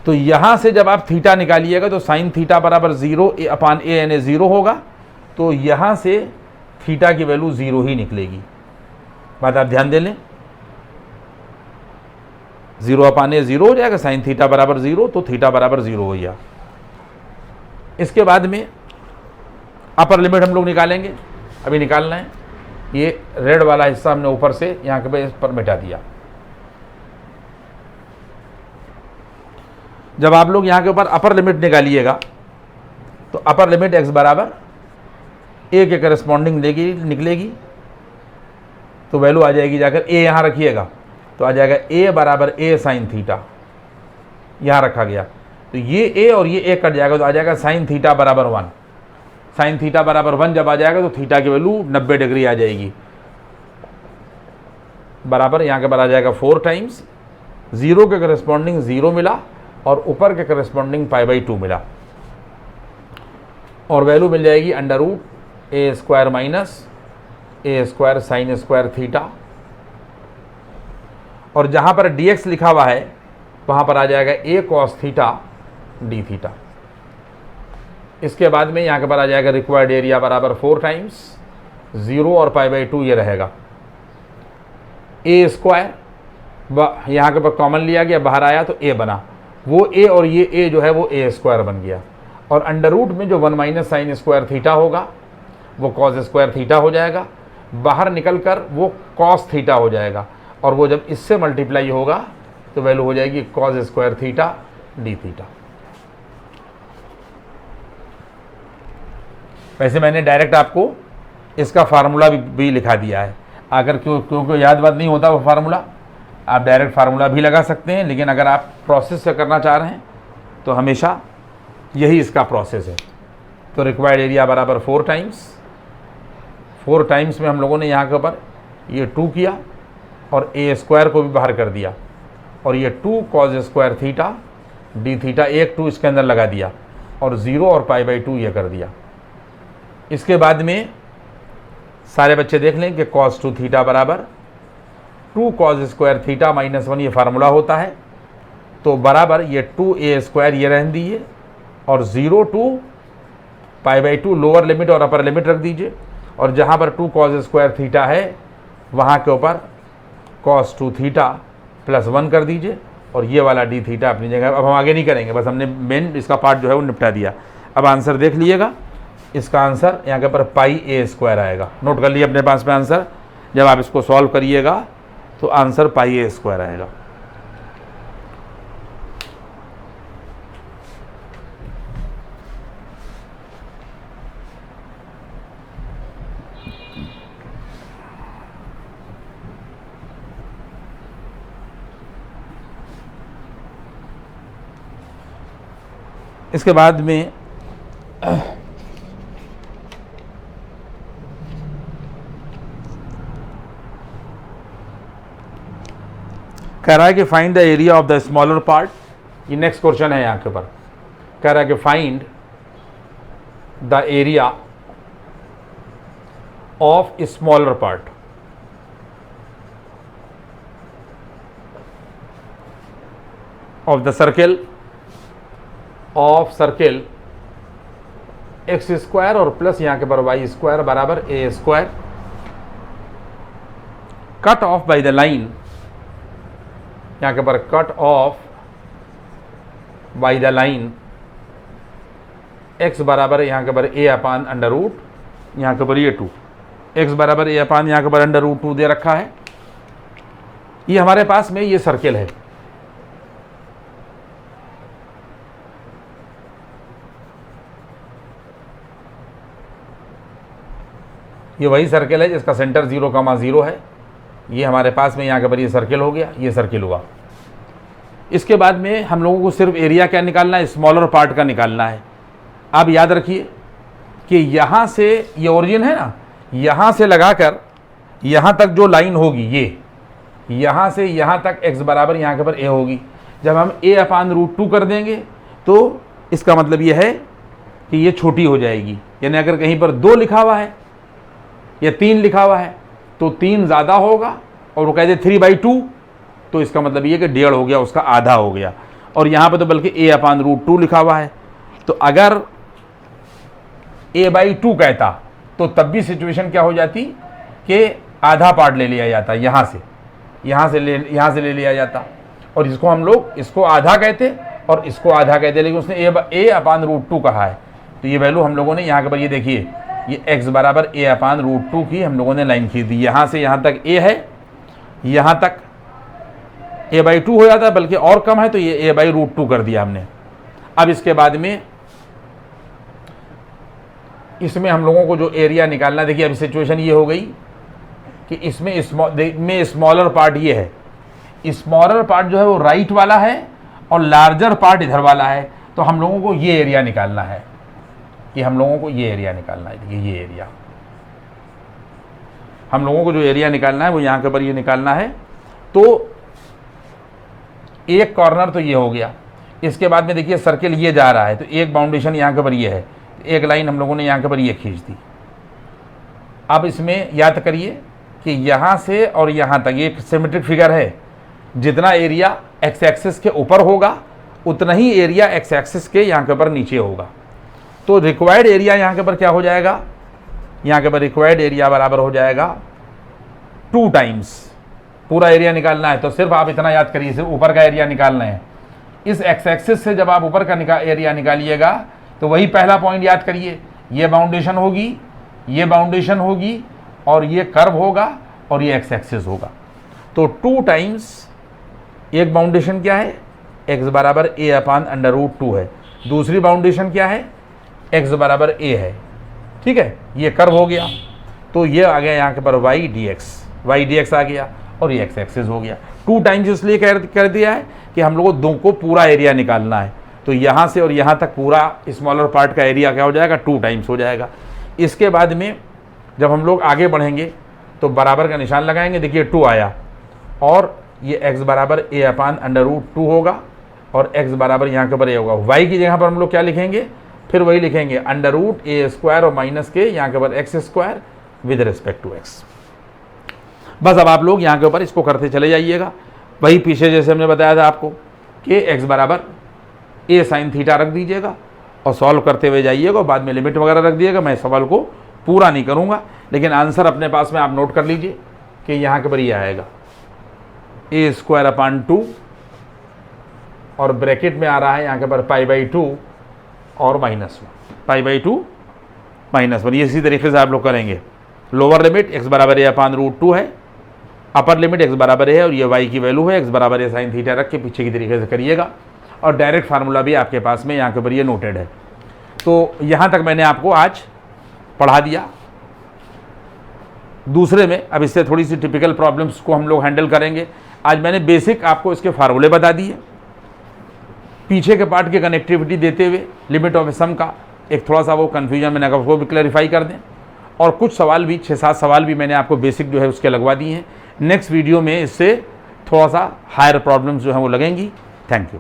A: तो यहाँ से जब आप थीटा निकालिएगा तो साइन थीटा बराबर 0 अपान a यानी 0 होगा, तो यहाँ से थीटा की वैल्यू 0 ही निकलेगी। बात आप ध्यान दे लें, 0 अपान a 0 हो जाएगा, साइन थीटा बराबर 0, तो थीटा बराबर 0 हो गया। इसके बाद में अपर लिमिट हम लोग निकालेंगे, अभी निकालना है। ये रेड वाला हिस्सा हमने ऊपर से यहाँ के बेस पर मिटा दिया। जब आप लोग यहाँ के ऊपर अपर लिमिट निकालिएगा तो अपर लिमिट x बराबर a के करस्पॉन्डिंग निकलेगी, तो वैल्यू आ जाएगी जाकर a, यहाँ रखिएगा तो आ जाएगा a बराबर a साइन थीटा, यहाँ रखा गया, तो ये a और ये a कट जाएगा तो आ जाएगा साइन थीटा बराबर 1। साइन थीटा बराबर 1 जब आ जाएगा तो थीटा की वैल्यू 90 डिग्री आ जाएगी, बराबर यहाँ के पर आ जाएगा 4 टाइम्स, 0 के करस्पॉन्डिंग 0 मिला और ऊपर के करस्पॉन्डिंग π/2 मिला, और वैल्यू मिल जाएगी under root a square minus a square sine square theta, और जहाँ पर dx लिखा हुआ है वहाँ पर आ जाएगा a cos theta D theta. इसके बाद में यहाँ के पर आ जाएगा रिक्वायर्ड एरिया बराबर 4 टाइम्स, 0 और π/2 ये रहेगा, a स्क्वायर यहाँ के पर कॉमन लिया गया, बाहर आया तो a बना, वो a और ये a जो है वो a स्क्वायर बन गया, और अंडर रूट में जो 1 माइनस साइन स्क्वायर थीटा होगा वो कॉस स्क्वायर थीटा हो जाएगा, बाहर निकल कर वो कॉस थीटा हो जाएगा, और वो जब इससे मल्टीप्लाई होगा तो वैल्यू हो जाएगी cos square theta D theta. वैसे मैंने डायरेक्ट आपको इसका फार्मूला भी लिखा दिया है, अगर क्योंकि याद बात नहीं होता वो फार्मूला, आप डायरेक्ट फार्मूला भी लगा सकते हैं, लेकिन अगर आप प्रोसेस से करना चाह रहे हैं तो हमेशा यही इसका प्रोसेस है। तो रिक्वायर्ड एरिया बराबर 4 टाइम्स में हम लोगों ने यहाँ के ऊपर ये 2 किया और ए स्क्वायर को भी बाहर कर दिया, और ये 2 cos square theta D theta, एक 2 इसके अंदर लगा दिया और 0 और π/2 ये कर दिया। इसके बाद में सारे बच्चे देख लें कि cos 2 थीटा बराबर 2 cos स्क्वायर थीटा -1 ये फार्मूला होता है। तो बराबर ये 2a स्क्वायर ये रहने दीजिए और 0 to π/2 लोअर लिमिट और अपर लिमिट रख दीजिए, और जहाँ पर 2 cos स्क्वायर थीटा है वहाँ के ऊपर cos 2 थीटा +1 कर दीजिए, और ये वाला डी थीटा अपनी जगह। अब हम आगे नहीं करेंगे, बस हमने मेन इसका पार्ट जो है वो निपटा दिया। अब आंसर देख लीजिएगा, इसका आंसर यहाँ के ऊपर πa स्क्वायर आएगा। नोट कर लिए अपने पास में आंसर। जब आप इसको सॉल्व करिएगा तो आंसर πa स्क्वायर आएगा। इसके बाद में कह रहा है कि find the area of the smaller part. ये नेक्स्ट क्वेश्चन है यहाँ के ऊपर। कह रहा है कि find the area of smaller part. Of the circle x square और प्लस यहाँ के पर वाई स्क्वायर बराबर a square, cut off by the line, यहाँ के पर cut off by the line x बराबर यहाँ के पर a/√, यहाँ के पर ये 2, एक्स बराबर a/ यहाँ के पर √2 दे रखा है। ये हमारे पास में ये सर्किल है। ये वही सर्किल है जिसका सेंटर 0,0 है। ये हमारे पास में यहाँ के पर ये सर्किल हो गया, ये सर्किल हुआ। इसके बाद में हम लोगों को सिर्फ एरिया क्या निकालना है, स्मॉलर पार्ट का निकालना है। आप याद रखिए कि यहाँ से ये ओरिजिन है ना, यहाँ से लगाकर यहाँ तक जो लाइन होगी, ये यहाँ से यहाँ तक x बराबर यहाँ के पर a होगी। जब हम a/√2 कर देंगे तो इसका मतलब ये है कि ये छोटी हो जाएगी। यानी अगर कहीं पर 2 लिखा हुआ है या 3 लिखा हुआ है तो 3 ज़्यादा होगा, और वो कहते 3/2, तो इसका मतलब ये कि 1.5 हो गया, उसका आधा हो गया। और यहाँ पे तो बल्कि a/√2 लिखा हुआ है, तो अगर a/2 कहता तो तब भी सिचुएशन क्या हो जाती कि आधा पार्ट ले लिया जाता, यहाँ से ले लिया जाता, और इसको हम लोग इसको आधा कहते और इसको आधा कहते, लेकिन उसने a/√2 कहा है। तो ये वैल्यू हम लोगों ने यहाँ के पर ये देखिए, ये x बराबर a/√2 की हम लोगों ने लाइन खींच दी। यहाँ से यहाँ तक a है, यहाँ तक a/2 हो जाता है, बल्कि और कम है तो ये a/√2 कर दिया हमने। अब इसके बाद में इसमें हम लोगों को जो एरिया निकालना, देखिए अभी सिचुएशन ये हो गई कि इसमें स्मॉलर पार्ट ये है। स्मॉलर पार्ट जो है वो राइट वाला है और लार्जर पार्ट इधर वाला है। तो हम लोगों को ये एरिया निकालना है, कि हम लोगों को ये एरिया निकालना है। देखिए ये एरिया हम लोगों को जो एरिया निकालना है वो यहाँ के ऊपर ये निकालना है। तो एक कॉर्नर तो ये हो गया। इसके बाद में देखिए सर्किल ये जा रहा है, तो एक बाउंडेशन यहाँ के ऊपर ये है, एक लाइन हम लोगों ने यहाँ के ऊपर ये खींच दी। अब इसमें याद करिए कि यहाँ से और यहाँ तक ये एक सिमेट्रिक फिगर है। जितना एरिया एक्स एक्सिस के ऊपर होगा उतना ही एरिया एक्स एक्सिस के यहाँ के ऊपर नीचे होगा। तो रिक्वायर्ड एरिया यहाँ के ऊपर क्या हो जाएगा, यहाँ के ऊपर रिक्वायर्ड एरिया बराबर हो जाएगा 2 टाइम्स। पूरा एरिया निकालना है तो सिर्फ आप इतना याद करिए, सिर्फ ऊपर का एरिया निकालना है। इस एक्स एक्सिस से जब आप ऊपर का एरिया निकालिएगा तो वही पहला पॉइंट याद करिए, ये बाउंडेशन होगी, ये बाउंडेशन होगी, और ये कर्व होगा, और ये एक्स एक्सिस होगा। तो 2 टाइम्स एक बाउंडेशन क्या है, x बराबर a/√2 है। दूसरी बाउंडेशन क्या है, x बराबर a है। ठीक है, ये कर्व हो गया। तो ये आ गया यहाँ के पर y dx आ गया, और ये एक्स एक्सिस हो गया। 2 टाइम्स इसलिए कर दिया है कि हम लोगों को 2 को पूरा एरिया निकालना है, तो यहाँ से और यहाँ तक पूरा स्मॉलर पार्ट का एरिया क्या हो जाएगा, 2 टाइम्स हो जाएगा। इसके बाद में जब हम लोग आगे बढ़ेंगे तो बराबर का निशान लगाएंगे, देखिए 2 आया और ये x बराबर a/√2 होगा और x बराबर यहाँ के ऊपर a होगा। y की जगह पर हम लोग क्या लिखेंगे, फिर वही लिखेंगे √a² और माइनस के यहाँ के ऊपर x² with respect to x। बस अब आप लोग यहाँ के ऊपर इसको करते चले जाइएगा, वही पीछे जैसे हमने बताया था आपको कि x बराबर a sin थीटा रख दीजिएगा और सॉल्व करते हुए जाइएगा और बाद में लिमिट वगैरह रख दिएगा। मैं सवाल को पूरा नहीं करूँगा, लेकिन आंसर अपने पास में आप नोट कर लीजिए कि यहाँ के ऊपर ये आएगा a² और ब्रैकेट में आ रहा है यहाँ के ऊपर π/2 और -1, π/2 -1। इसी तरीके से आप लोग करेंगे। लोअर लिमिट x बराबर a/√2 है, अपर लिमिट x बराबर है और ये y की वैल्यू है, x बराबर है sin थीटा रख के पीछे की तरीके से करिएगा और डायरेक्ट फार्मूला भी आपके पास में यहाँ के ऊपर ये नोटेड है। तो यहाँ तक मैंने आपको आज पढ़ा दिया। दूसरे में अब इससे थोड़ी सी टिपिकल प्रॉब्लम्स को हम लोग हैंडल करेंगे। आज मैंने बेसिक आपको इसके फार्मूले बता दिए, पीछे के पार्ट की कनेक्टिविटी देते हुए लिमिट ऑफ सम का एक थोड़ा सा वो कन्फ्यूजन मैंने वो भी क्लैरिफाई कर दें, और कुछ सवाल भी 6-7 सवाल भी मैंने आपको बेसिक जो है उसके लगवा दिए हैं। नेक्स्ट वीडियो में इससे थोड़ा सा हायर प्रॉब्लम्स जो हैं वो लगेंगी। Thank you.